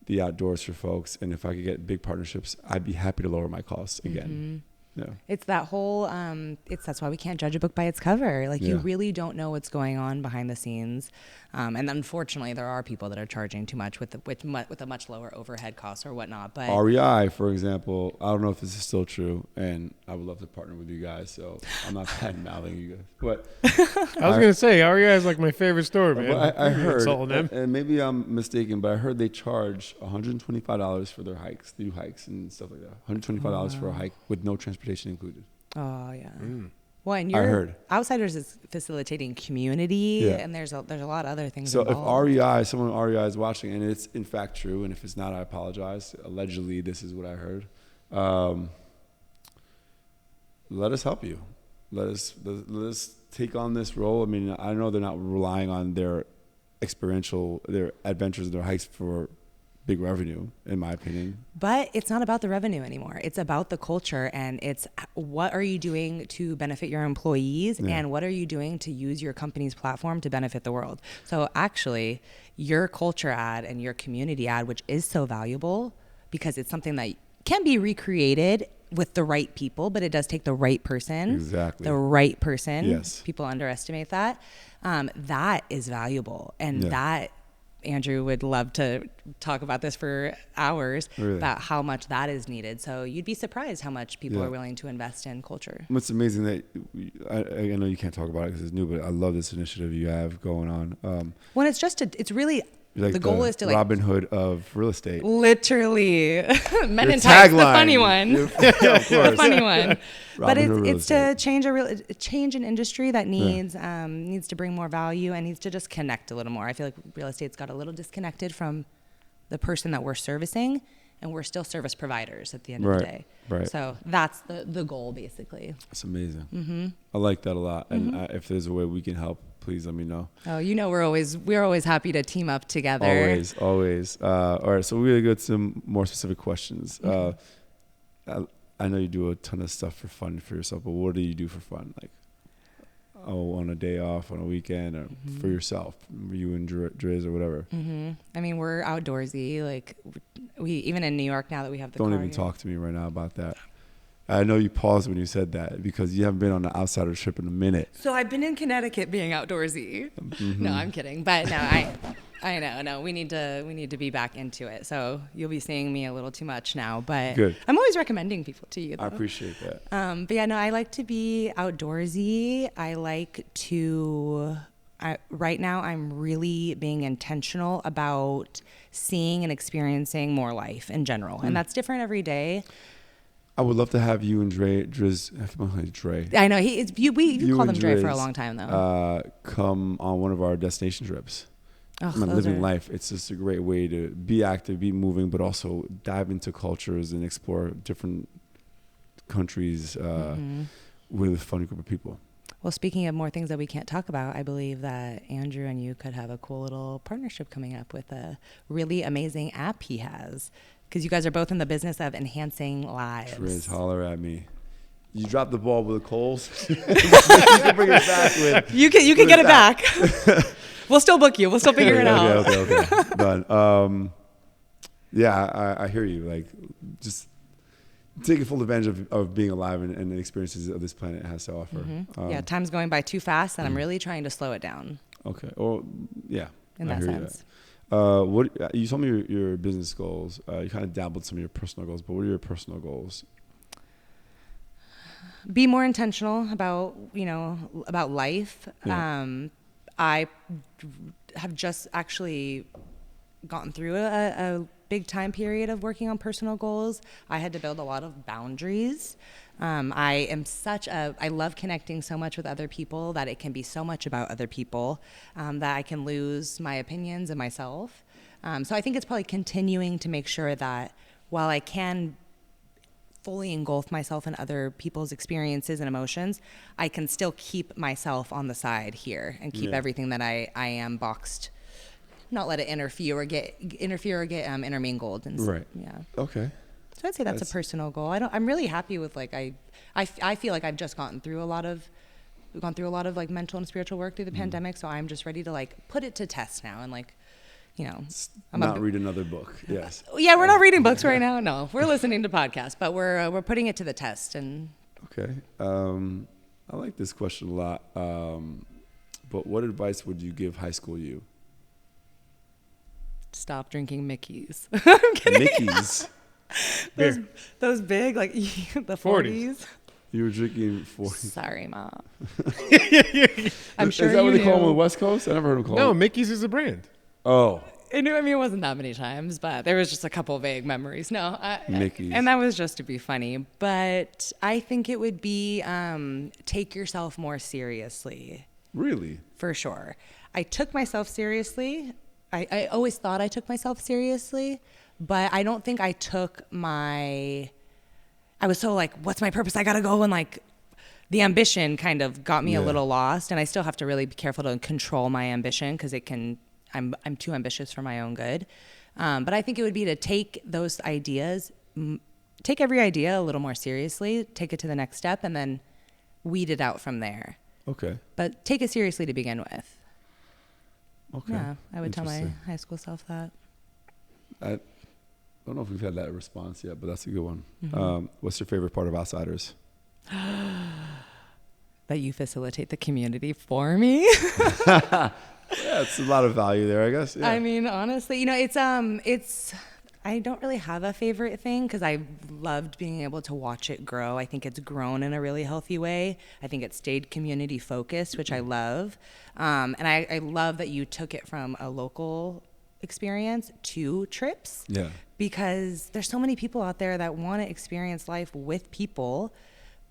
the outdoors for folks. And if I could get big partnerships, I'd be happy to lower my costs again. Yeah. it's that whole. That's why we can't judge a book by its cover. You Yeah. really don't know what's going on behind the scenes, and unfortunately, there are people that are charging too much with a much lower overhead cost or whatnot. But REI, for example, I don't know if this is still true, and I would love to partner with you guys. So I'm not bad mouthing you guys, but I was gonna say, REI is my favorite store, man. But I heard, Insulting them. and maybe I'm mistaken, but I heard they charge $125 for their hikes, they do hikes and stuff like that. $125 for a hike with no transportation included. oh yeah. Well, and you're heard. Outsiders is facilitating community, Yeah. and there's a lot of other things. So if involved. someone REI is watching, and it's in fact true, and if it's not, I apologize. Allegedly, this is what I heard. Let us help you. Let us take on this role. I mean, I know they're not relying on their adventures, their hikes for big revenue, in my opinion. But it's not about the revenue anymore. It's about the culture, and it's what are you doing to benefit your employees, and what are you doing to use your company's platform to benefit the world. So actually, your culture ad and your community ad, which is so valuable because it's something that can be recreated with the right people, but it does take the right person. Exactly. The right person. Yes. People underestimate that. That is valuable, and that Andrew would love to talk about this for hours, really? About how much that is needed. So you'd be surprised how much people are willing to invest in culture. It's amazing that I know you can't talk about it because it's new, but I love this initiative you have going on. When it's it's really, the goal is to Robin Hood of real estate. Literally, Men Your in Tights, the tagline. funny one. Yeah, of course. The funny one. But Robin Hood real it's to estate. change an industry that needs to bring more value and needs to just connect a little more. I feel like real estate's got a little disconnected from the person that we're servicing, and we're still service providers at the end of the day. Right. So that's the goal, basically. That's amazing. I like that a lot. And if there's a way we can help, please let me know. Oh, we're always happy to team up together. Always. All right. So we're going to go to some more specific questions. I know you do a ton of stuff for fun for yourself, but what do you do for fun? On a day off, on a weekend, or for yourself, you and Driz or whatever. I mean, we're outdoorsy. We even in New York now that we have the Don't car even here. talk to me right now about that. I know you paused when you said that because you haven't been on an outsider trip in a minute. So I've been in Connecticut being outdoorsy. No, I'm kidding. But no, I know. No, we need to be back into it. So you'll be seeing me a little too much now, but Good. I'm always recommending people to you, though. I appreciate that. But yeah, no, I like to be outdoorsy. I like to. Right now, I'm really being intentional about seeing and experiencing more life in general, and that's different every day. I would love to have you and Driz. I keep on calling you Dre. I know you called him Dre for a Driz, long time though. Come on one of our destination trips. Oh, Living life. It's just a great way to be active, be moving, but also dive into cultures and explore different countries with a fun group of people. Well, speaking of more things that we can't talk about, I believe that Andrew and you could have a cool little partnership coming up with a really amazing app he has, because you guys are both in the business of enhancing lives. Driz, holler at me. You dropped the ball with the Coles. You can bring it back with. You can get it back. We'll still book you. We'll still figure it out. Okay. Done. Yeah, I hear you. Like, just taking full advantage of being alive and the experiences of this planet has to offer. Yeah, time's going by too fast, and I'm really trying to slow it down. Okay. Or yeah. In that sense. What you told me your business goals. You kind of dabbled some of your personal goals, but what are your personal goals? Be more intentional about life. Yeah. I have just actually gotten through a big time period of working on personal goals. I had to build a lot of boundaries. I love connecting so much with other people that it can be so much about other people that I can lose my opinions and myself. So I think it's probably continuing to make sure that while I can fully engulf myself in other people's experiences and emotions, I can still keep myself on the side here and keep everything that I am boxed, not let it interfere or get intermingled. And right. Yeah. Okay. So I'd say that's a personal goal. I'm really happy with I feel like I've just gone through a lot of like mental and spiritual work through the pandemic. So I'm just ready to like put it to test now and like, read another book. Yes. Yeah, we're not reading books right now. No, we're listening to podcasts, but we're putting it to the test. And okay, I like this question a lot. But what advice would you give high school you? Stop drinking Mickeys. I'm kidding. Mickeys. Those big like the 40s. You were drinking 40s. Sorry, Mom. I'm sure. Is that what they call them on the West Coast? I never heard them call. No, Mickey's is a brand. Oh. It wasn't that many times, but there was just a couple vague memories. No, Mickey's. And that was just to be funny. But I think it would be take yourself more seriously. Really? For sure. I took myself seriously. I always thought I took myself seriously, but I don't think I was so like, what's my purpose? I gotta go, and like the ambition kind of got me a little lost, and I still have to really be careful to control my ambition because I'm too ambitious for my own good. But I think it would be to take those ideas, take every idea a little more seriously, take it to the next step, and then weed it out from there. Okay. But take it seriously to begin with. Okay. Yeah, I would tell my high school self that. I don't know if we've had that response yet, but that's a good one. Mm-hmm. What's your favorite part of Outsiders? That you facilitate the community for me. Yeah, it's a lot of value there, I guess. Yeah. I mean, honestly, it's I don't really have a favorite thing because I've loved being able to watch it grow. I think it's grown in a really healthy way. I think it stayed community focused, which I love. And I love that you took it from a local experience to trips. Yeah. Because there's so many people out there that want to experience life with people,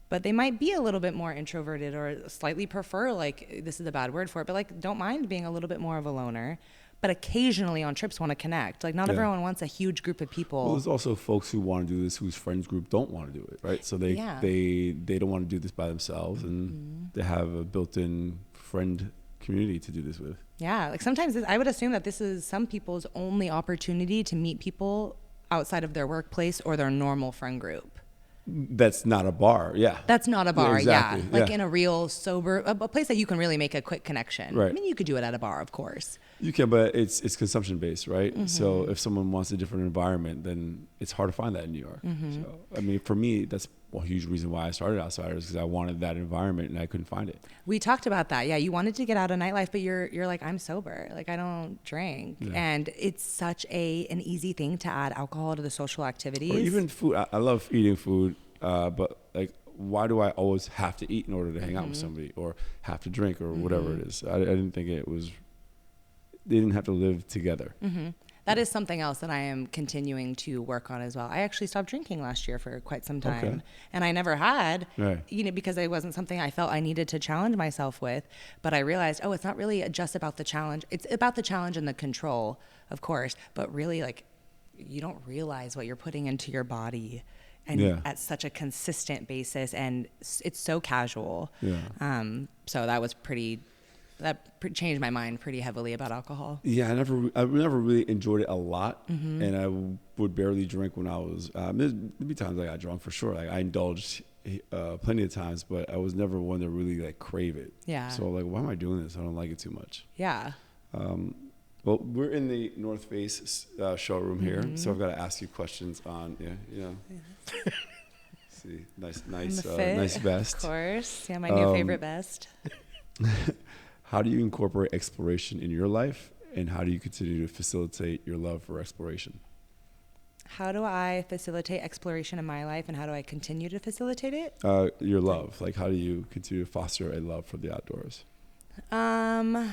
but they might be a little bit more introverted or slightly prefer, like, this is a bad word for it, but like don't mind being a little bit more of a loner. But occasionally on trips want to connect. Like not everyone wants a huge group of people. Well, there's also folks who want to do this whose friends group don't want to do it, right? So they don't want to do this by themselves, and they have a built-in friend community to do this with. Yeah, like sometimes I would assume that this is some people's only opportunity to meet people outside of their workplace or their normal friend group. That's not a bar, yeah. That's not a bar, exactly, Like in a real sober, a place that you can really make a quick connection. Right. I mean, you could do it at a bar, of course. You can, but it's consumption based, right? Mm-hmm. So if someone wants a different environment, then it's hard to find that in New York. Mm-hmm. So I mean, for me, that's a huge reason why I started Outsiders, because I wanted that environment and I couldn't find it. We talked about that. Yeah, you wanted to get out of nightlife, but you're like, I'm sober. Like, I don't drink. Yeah. And it's such an easy thing to add alcohol to the social activities. Or even food. I love eating food, but like, why do I always have to eat in order to hang out with somebody, or have to drink, or whatever it is? I didn't think they didn't have to live together. That is something else that I am continuing to work on as well. I actually stopped drinking last year for quite some time, and I never had, because it wasn't something I felt I needed to challenge myself with. But I realized, it's not really just about the challenge. It's about the challenge and the control, of course, but really, like, you don't realize what you're putting into your body, and at such a consistent basis, and it's so casual. So that was changed my mind pretty heavily about alcohol. Yeah, I never really enjoyed it a lot, and I would barely drink when I was. There'd be times I got drunk for sure. Like, I indulged plenty of times, but I was never one to really like crave it. Yeah. So like, why am I doing this? I don't like it too much. Yeah. Well, we're in the North Face showroom here, so I've got to ask you questions on see, nice vest. Of course, yeah, my new favorite vest. How do you incorporate exploration in your life, and how do you continue to facilitate your love for exploration? How do I facilitate exploration in my life, and how do I continue to facilitate it? Your love, like, how do you continue to foster a love for the outdoors? I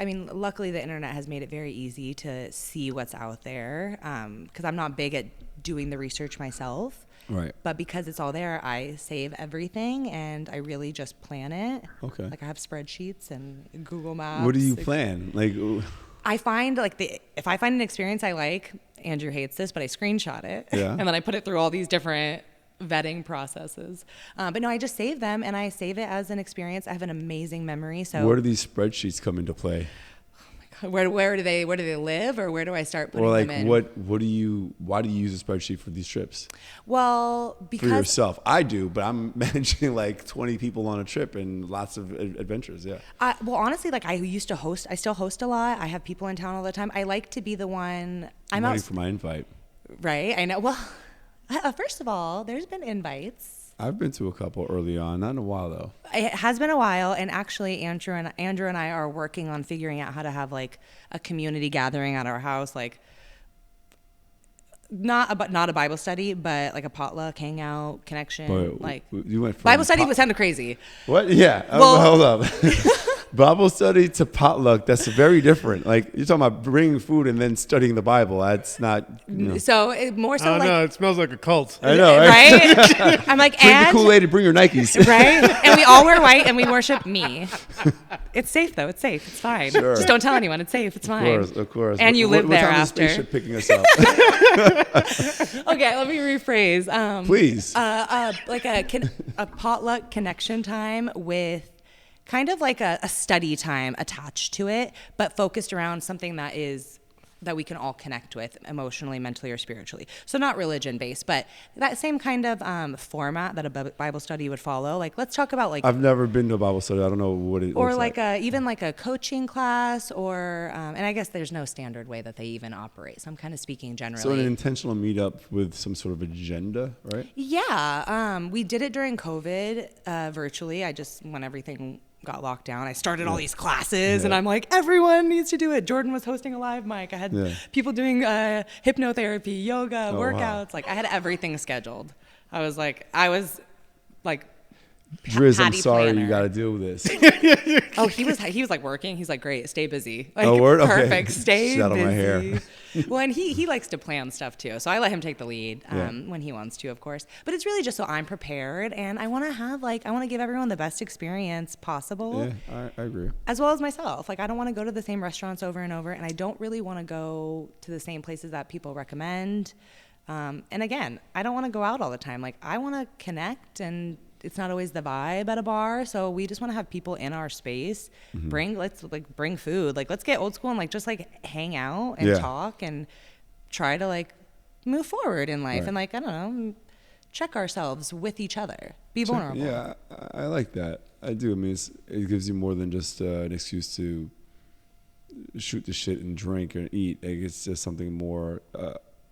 mean, luckily the internet has made it very easy to see what's out there, because I'm not big at doing the research myself. Right. But because it's all there, I save everything and I really just plan it. Okay. Like, I have spreadsheets and Google Maps. What do you plan? Like, I find if I find an experience I like, Andrew hates this, but I screenshot it. Yeah. And then I put it through all these different vetting processes. But no, I just save them, and I save it as an experience. I have an amazing memory. So where do these spreadsheets come into play? Where do they live, or where do I start putting them in? why do you use a spreadsheet for these trips? Well, because for yourself, I do, but I'm managing like 20 people on a trip and lots of adventures. Yeah. Well, honestly, like, I still host a lot. I have people in town all the time. I like to be the one. I'm waiting for my invite. Right, I know. Well, first of all, there's been invites. I've been to a couple early on, not in a while though. It has been a while, and actually Andrew and I are working on figuring out how to have like a community gathering at our house, like not a Bible study, but like a potluck, hangout, connection. Like, you went from Bible study was kind of crazy. What? Yeah. Well, hold up. Bible study to potluck, that's very different. Like, you're talking about bringing food and then studying the Bible. That's not, So more so like... no, it smells like a cult. I know, right? I'm like, drink the Kool-Aid and bring your Nikes. Right? And we all wear white and we worship me. It's safe, though. It's safe. It's fine. Sure. Just don't tell anyone. It's safe. It's fine. Of course. And you live there after. What time is the spaceship picking us up? Okay, let me rephrase. Please. Like a potluck connection time with kind of like a study time attached to it, but focused around something that we can all connect with emotionally, mentally, or spiritually. So not religion based, but that same kind of format that a Bible study would follow. Like, let's talk about like... I've never been to a Bible study. I don't know what it or looks like even like a coaching class, or and I guess there's no standard way that they even operate. So I'm kind of speaking generally. So an intentional meetup with some sort of agenda, right? Yeah. We did it during COVID virtually. When everything got locked down, I started all these classes, and I'm like, everyone needs to do it. Jordan was hosting a live mic. I had people doing hypnotherapy, yoga, workouts. Wow. Like, I had everything scheduled. I was like Driz, I'm sorry you got to deal with this. He was like working. He's like, great, stay busy. Like, word? Perfect, okay. stay Shut busy. on my hair. Well, and he likes to plan stuff too, so I let him take the lead when he wants to, of course. But it's really just so I'm prepared, and I want to give everyone the best experience possible. Yeah, I agree. As well as myself. Like, I don't want to go to the same restaurants over and over, and I don't really want to go to the same places that people recommend. And again, I don't want to go out all the time. Like, I want to connect, and it's not always the vibe at a bar, so we just want to have people in our space. Let's bring food. Like, let's get old school and like just like hang out and talk and try to like move forward in life, and like, I don't know, check ourselves with each other. Be vulnerable. Yeah, I like that. I do. I mean, it gives you more than just an excuse to shoot the shit and drink and eat. Like, it's just something more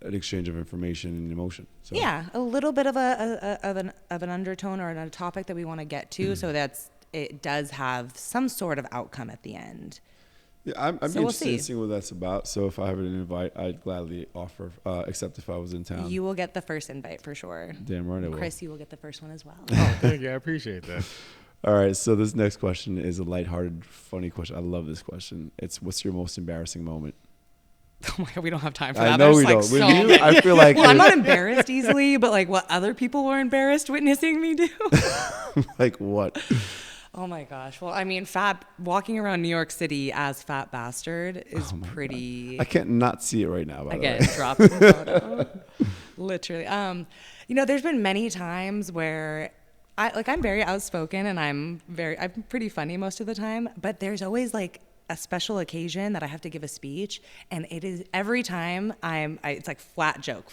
an exchange of information and emotion. So. Yeah, a little bit of an undertone or a topic that we want to get to, so it does have some sort of outcome at the end. Yeah, I'm So interested we'll in see. seeing what that's about. So if I have an invite, I'd gladly accept if I was in town. You will get the first invite for sure. Damn right I will. Chris, you will get the first one as well. Oh, thank you. I appreciate that. All right, so this next question is a lighthearted, funny question. I love this question. It's, what's your most embarrassing moment? Oh my God, we don't have time for I that. know There's we like don't. so With you, many. I feel like Well, I'm not embarrassed easily, but like what other people were embarrassed witnessing me do. like what? Oh my gosh. Well, I mean, walking around New York City as fat bastard is pretty. I can't not see it right now. By Again, the way. dropping the photo. Literally. There's been many times where I'm very outspoken and I'm pretty funny most of the time, but there's always like a special occasion that I have to give a speech, and it is every time it's like flat joke,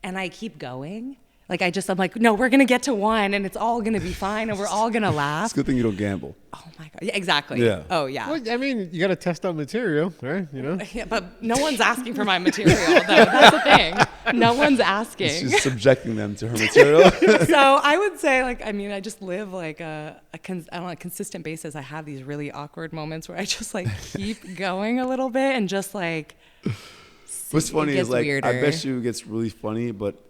and I keep going. Like I'm like, no, we're gonna get to one, and it's all gonna be fine, and we're all gonna laugh. It's a good thing you don't gamble. Oh my God! Yeah, exactly. Yeah. Oh yeah. Well, I mean, you got to test out material, right? You know. Yeah, but no one's asking for my material, though. That's the thing. No one's asking. She's subjecting them to her material. So I would say, I just live like on a consistent basis. I have these really awkward moments where I just like keep going a little bit and just like. What's funny gets is like weirder. I bet you it gets really funny, but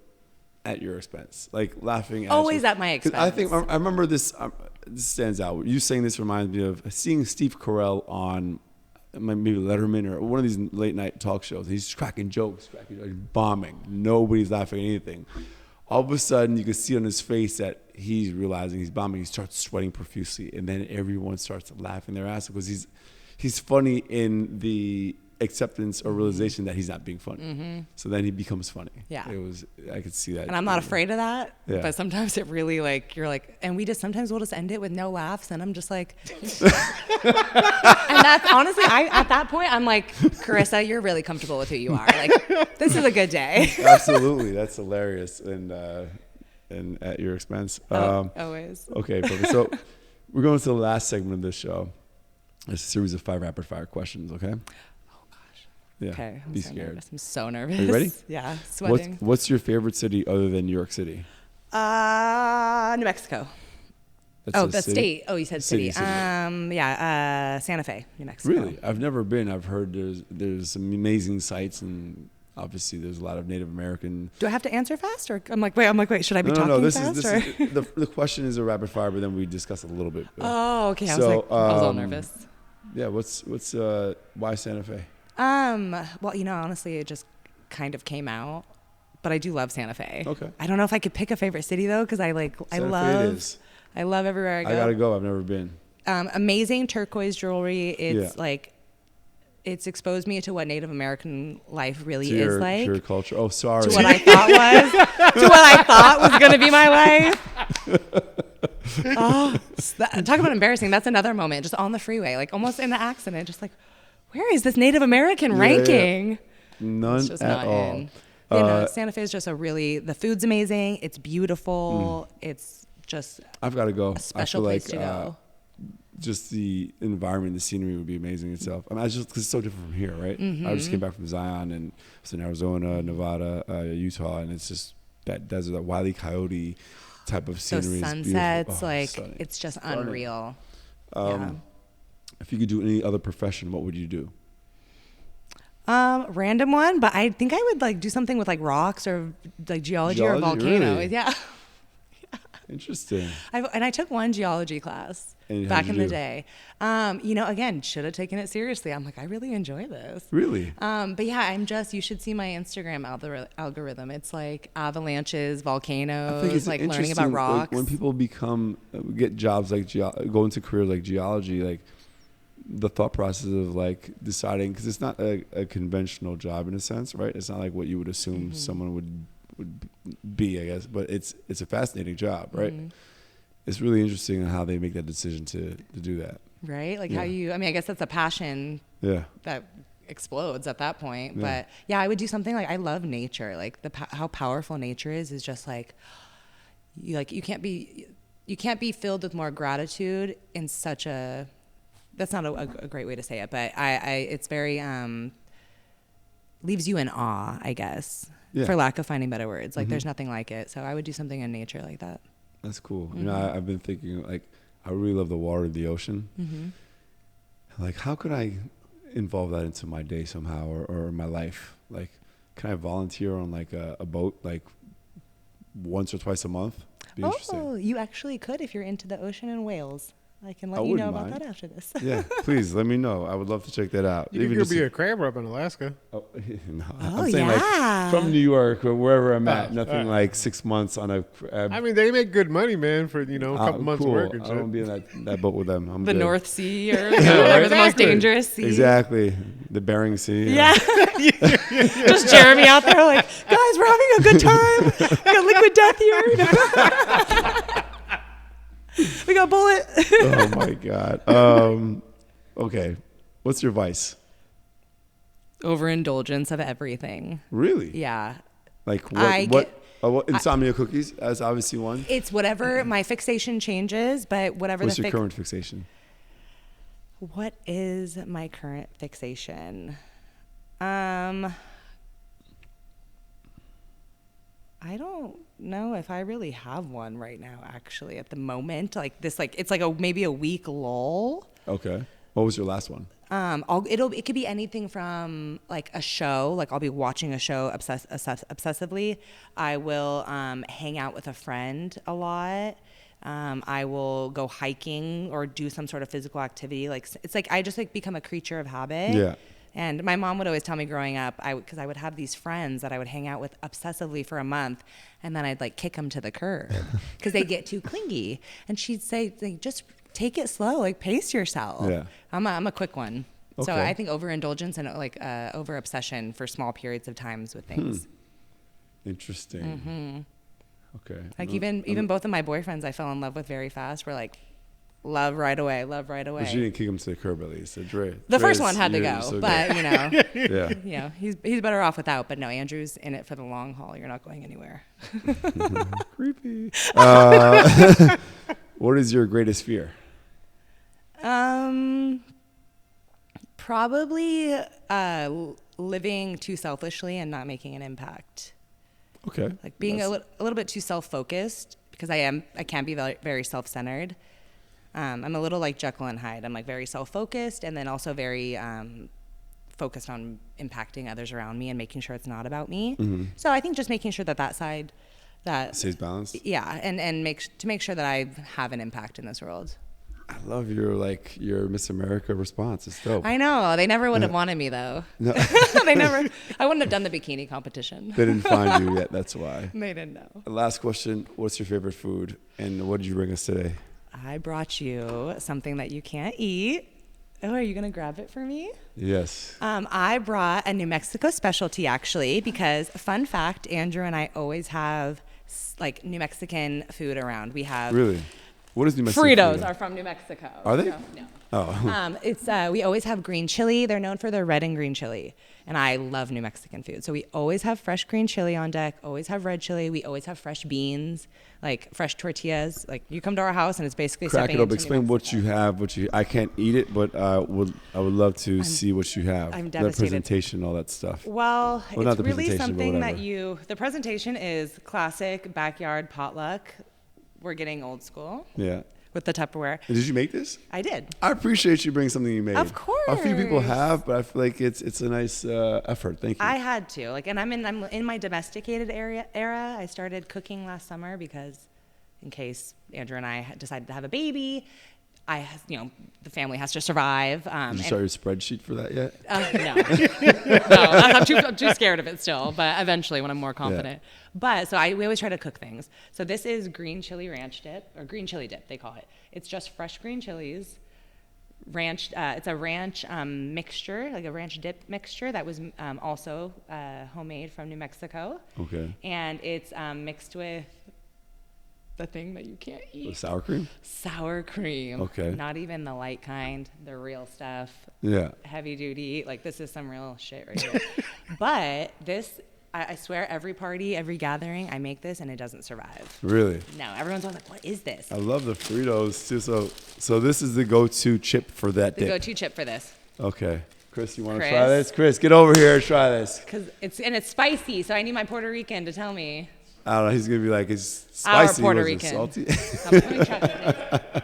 at your expense, like laughing at Always you. at my 'Cause I think expense. I remember this. This stands out. You saying this reminds me of seeing Steve Carell on maybe Letterman or one of these late night talk shows. He's cracking jokes, bombing. Nobody's laughing at anything. All of a sudden, you can see on his face that he's realizing he's bombing. He starts sweating profusely, and then everyone starts laughing their ass because he's funny in the acceptance or realization that he's not being funny. Mm-hmm. So then he becomes funny. Yeah. I could see that. And I'm not afraid of that. Yeah. But sometimes it really and sometimes we'll just end it with no laughs. And I'm just like, and that's honestly, at that point, I'm like, Karissa, you're really comfortable with who you are. Like, this is a good day. Absolutely. That's hilarious. And at your expense. Always. Okay. Perfect. So we're going to the last segment of this show. It's a series of 5 rapid fire questions. Okay. Yeah. Okay. Be scared. Nervous. I'm so nervous. Are you ready? Yeah. Sweating. What's your favorite city other than New York City? New Mexico. That's the state. Oh, you said city. City. Santa Fe, New Mexico. Really? I've never been. I've heard there's some amazing sites, and obviously there's a lot of Native American. Do I have to answer fast, or I'm like, wait, should I be talking No. This fast? is the question is a rapid fire, but then we discuss a little bit. Oh, okay. I So, was all nervous. Yeah. What's why Santa Fe? Well, honestly, it just kind of came out, but I do love Santa Fe. Okay. I don't know if I could pick a favorite city though, because I love everywhere I go. I gotta go. I've never been. Amazing turquoise jewelry. It's Yeah. like, it's exposed me to what Native American life really To is your, like. to your culture. Oh, sorry. To what I thought was going to be my life. Talk about embarrassing. That's another moment, just on the freeway, like almost in the accident, just like, where is this Native American ranking? None It's just at not all. in. Santa Fe is just the food's amazing. It's beautiful. It's just I've got to go. a special I feel place like, to go. Just the environment, the scenery would be amazing itself. I mean, cause it's so different from here, right? Mm-hmm. I just came back from Zion and I was in Arizona, Nevada, Utah, and it's just that desert, that Wile E. Coyote type of Those scenery. sunsets, Stunning. it's just Stunning. unreal. If you could do any other profession, what would you do? Random one, but I think I would do something with rocks or geology or volcanoes. Really? Yeah. Interesting. I took one geology class And how'd back you in the do? day. Again, should have taken it seriously. I'm like, I really enjoy this. Really? But yeah, you should see my Instagram algorithm. It's like avalanches, volcanoes, I think it's learning about interesting, rocks. when people get jobs go into careers like geology, the thought process of deciding, because it's not a conventional job in a sense, right? It's not like what you would assume someone would be, I guess, but it's a fascinating job, right? Mm-hmm. It's really interesting how they make that decision to do that. Right? How I guess that's a passion that explodes at that point. Yeah. But yeah, I would do something I love nature. How powerful nature is just you can't be filled with more gratitude in such a, that's not a great way to say it, but it's very, leaves you in awe, I guess, Yeah. for lack of finding better words. Like there's nothing like it. So I would do something in nature like that. That's cool. You know, I've been thinking, like, I really love the water, the ocean. Like, how could I involve that into my day somehow, or my life? Like, can I volunteer on like a boat, like once or twice a month? Be interesting. You actually could if you're into the ocean and whales. I can let I you know wouldn't about mind. that after this. Yeah, please let me know. I would love to check that out. You could go be a crab rub in Alaska. Oh, no, Oh, I'm saying yeah. like from New York or wherever I'm at. Oh, Nothing like 6 months on a crab. I mean, they make good money, man, for a couple months cool. of work and I shit. don't want to be in that boat with them. I'm The good. North Sea or whatever the most dangerous sea. Exactly. The Bering Sea. Yeah. Just Jeremy out there like, guys, we're having a good time. We got liquid death here. We got bullet. Oh my God. Okay. What's your vice? Overindulgence of everything. Really? Yeah. Like I what insomnia cookies as obviously one. It's whatever my fixation changes, but whatever What's the your current fixation? What is my current fixation? I don't know if I really have one right now, actually, at the moment. Like this, like it's like maybe a week lull. Okay. What was your last one? It could be anything from like a show, like I'll be watching a show obsessively. I will hang out with a friend a lot. I will go hiking or do some sort of physical activity. Like it's like I just like become a creature of habit. Yeah. And my mom would always tell me growing up, because I would have these friends that I would hang out with obsessively for a month, and then I'd like kick them to the curb because they get too clingy. And she'd say, like, just take it slow, like pace yourself. Yeah. I'm a quick one. So Okay. I think overindulgence and like over obsession for small periods of times with things. Interesting. Okay. Like even both of my boyfriends I fell in love with very fast were like, love right away. But you didn't kick him to the curb at least. The first one had to go, but yeah. you know, he's better off without. But no, Andrew's in it for the long haul. You're not going anywhere. Creepy. What is your greatest fear? Probably living too selfishly and not making an impact. Okay. Like being a little bit too self-focused, because I can be very, very self-centered. I'm a little like Jekyll and Hyde. I'm like very self-focused and then also very focused on impacting others around me and making sure it's not about me. So I think just making sure that side that stays balanced. Yeah, and make sure that I have an impact in this world. I love your Miss America response. It's dope. I know. They never would have wanted me though. No. I wouldn't have done the bikini competition. They didn't find you yet. That's why. They didn't know. Last question. What's your favorite food? And what did you bring us today? I brought you something that you can't eat. Oh, are you going to grab it for me? Yes. I brought a New Mexico specialty, actually, because fun fact, Andrew and I always have like New Mexican food around. We have Really? What is New Mexico? Fritos food? are from New Mexico. Are they? No. Oh. It's we always have green chili. They're known for their red and green chili, and I love New Mexican food. So we always have fresh green chili on deck. Always have red chili. We always have fresh beans, like fresh tortillas. Like you come to our house and it's basically Crack stepping it up. into New Explain what you Mexico. have. I can't eat it, but I would love to see what you have. I'm The devastated. presentation, all that stuff. Well, Well, not it's the really presentation, but something that whatever. the presentation is classic backyard potluck. We're getting old school Yeah. with the Tupperware. And did you make this? I did. I appreciate you bringing something you made. Of course. A few people have, but I feel like it's a nice effort. Thank you. I had to and I'm in my domesticated era. I started cooking last summer because, in case Andrew and I decided to have a baby, the family has to survive. Did you start your spreadsheet for that yet? No, I'm too scared of it still. But eventually, when I'm more confident. Yeah. But we always try to cook things. So this is green chili ranch dip, or green chili dip they call it. It's just fresh green chilies. Ranch. It's a ranch mixture, like a ranch dip mixture that was also homemade from New Mexico. Okay. And it's mixed with the thing that you can't eat. The sour cream? Sour cream. Okay. Not even the light kind, the real stuff. Yeah. Heavy duty. Like this is some real shit right here. But this, I swear, every party, every gathering, I make this and it doesn't survive. Really? No, everyone's always like, what is this? I love the Fritos too. So this is the go-to chip for that The dip. go-to chip for this. Okay. Chris, you want to Chris? try this? Chris, get over here and try this. Cause it's spicy, so I need my Puerto Rican to tell me. I don't know. He's gonna be like, it's spicy. Our Puerto Was it Rican. salty? Let me try this.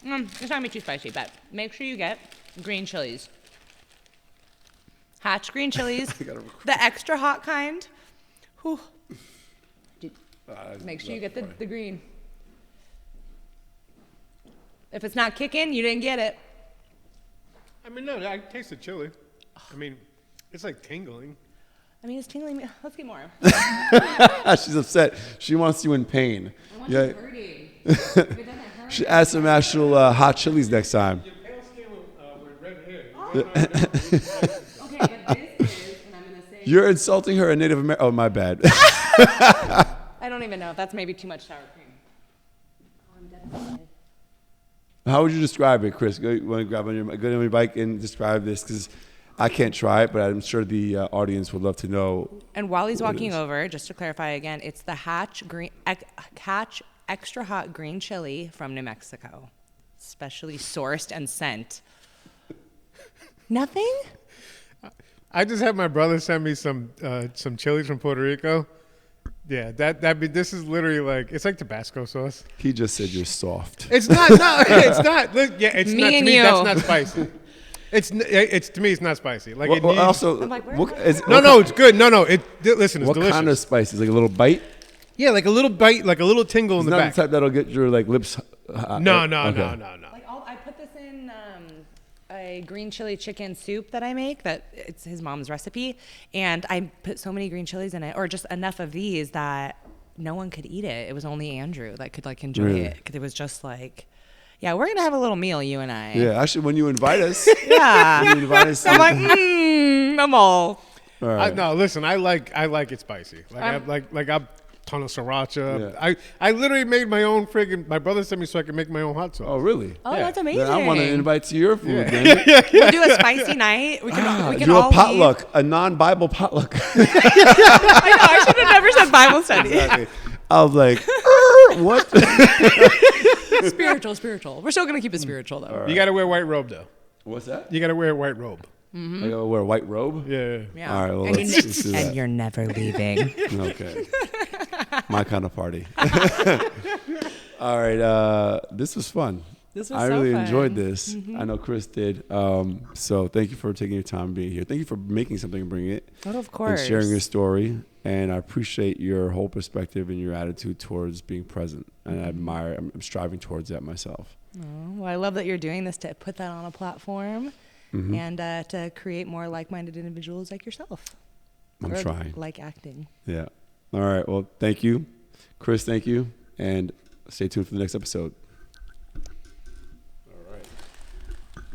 It's not gonna be too spicy, but make sure you get green chilies. Hatch green chilies, the extra hot kind. Whew. Make sure you get the green. If it's not kicking, you didn't get it. I mean, no, I taste the chili. I mean, it's like tingling. I mean, it's tingling. Let's get more. She's upset. She wants you in pain. I want you hurting. If it doesn't hurt. She add some actual hot chilies next time. Your pale skin with red hair. Okay, but this is, and I'm gonna say. You're insulting her, a Native American. Oh, my bad. I don't even know. That's maybe too much sour cream. Oh, I'm definitely. How would you describe it, Chris? Go, you want to go on your bike and describe this? Because I can't try it, but I'm sure the audience would love to know. And while he's walking over, just to clarify again, it's the Hatch extra hot green chili from New Mexico, specially sourced and sent. Nothing? I just had my brother send me some chilies from Puerto Rico. Yeah, this is literally like, it's like Tabasco sauce. He just said you're soft. It's not. No, it's not. Look, yeah, it's Me not. To and me, you. that's not spicy. It's to me, it's not spicy. Like it needs, Also, I'm like, where what, am I? is, no, it's good. No, listen, it's what delicious. kind of spice? Is it like a little bite? Yeah, like a little bite, like a little tingle in It's the not back. the type that'll get your like lips hot. No. Okay. Like I put this in a green chili chicken soup that I make. That it's his mom's recipe, and I put so many green chilies in it, or just enough of these that no one could eat it. It was only Andrew that could like enjoy Really? it, because it was just like, yeah, we're gonna have a little meal, you and I. Yeah, actually, when you invite us, Yeah. when you invite us, I'm like, I'm all. all right. No, listen, I like it spicy. Like I ton of sriracha. Yeah. I literally made my own friggin'. My brother sent me so I could make my own hot sauce. Oh, really? Oh, Yeah. that's amazing. Then I want to invite to your food. Yeah. Then. We'll do a spicy night. We can Do all a potluck, leave. a non-Bible potluck. I know. I should have never said Bible study. Exactly. I was like, what? Spiritual. We're still gonna keep it spiritual though. You gotta wear white robe though. What's that? You gotta wear a white robe. I gotta wear a white robe? Yeah. Yeah. All right, well, and, let's do that. you're never leaving. Okay. My kind of party. All right. This was fun. This was I so really fun. enjoyed this. I know Chris did. So thank you for taking your time being here. Thank you for making something and bringing it. Oh, of course. And sharing your story. And I appreciate your whole perspective and your attitude towards being present. And I admire, I'm striving towards that myself. Oh, well, I love that you're doing this to put that on a platform and to create more like-minded individuals like yourself. I'm Or trying. Like acting. Yeah. All right. Well, thank you. Chris, thank you. And stay tuned for the next episode.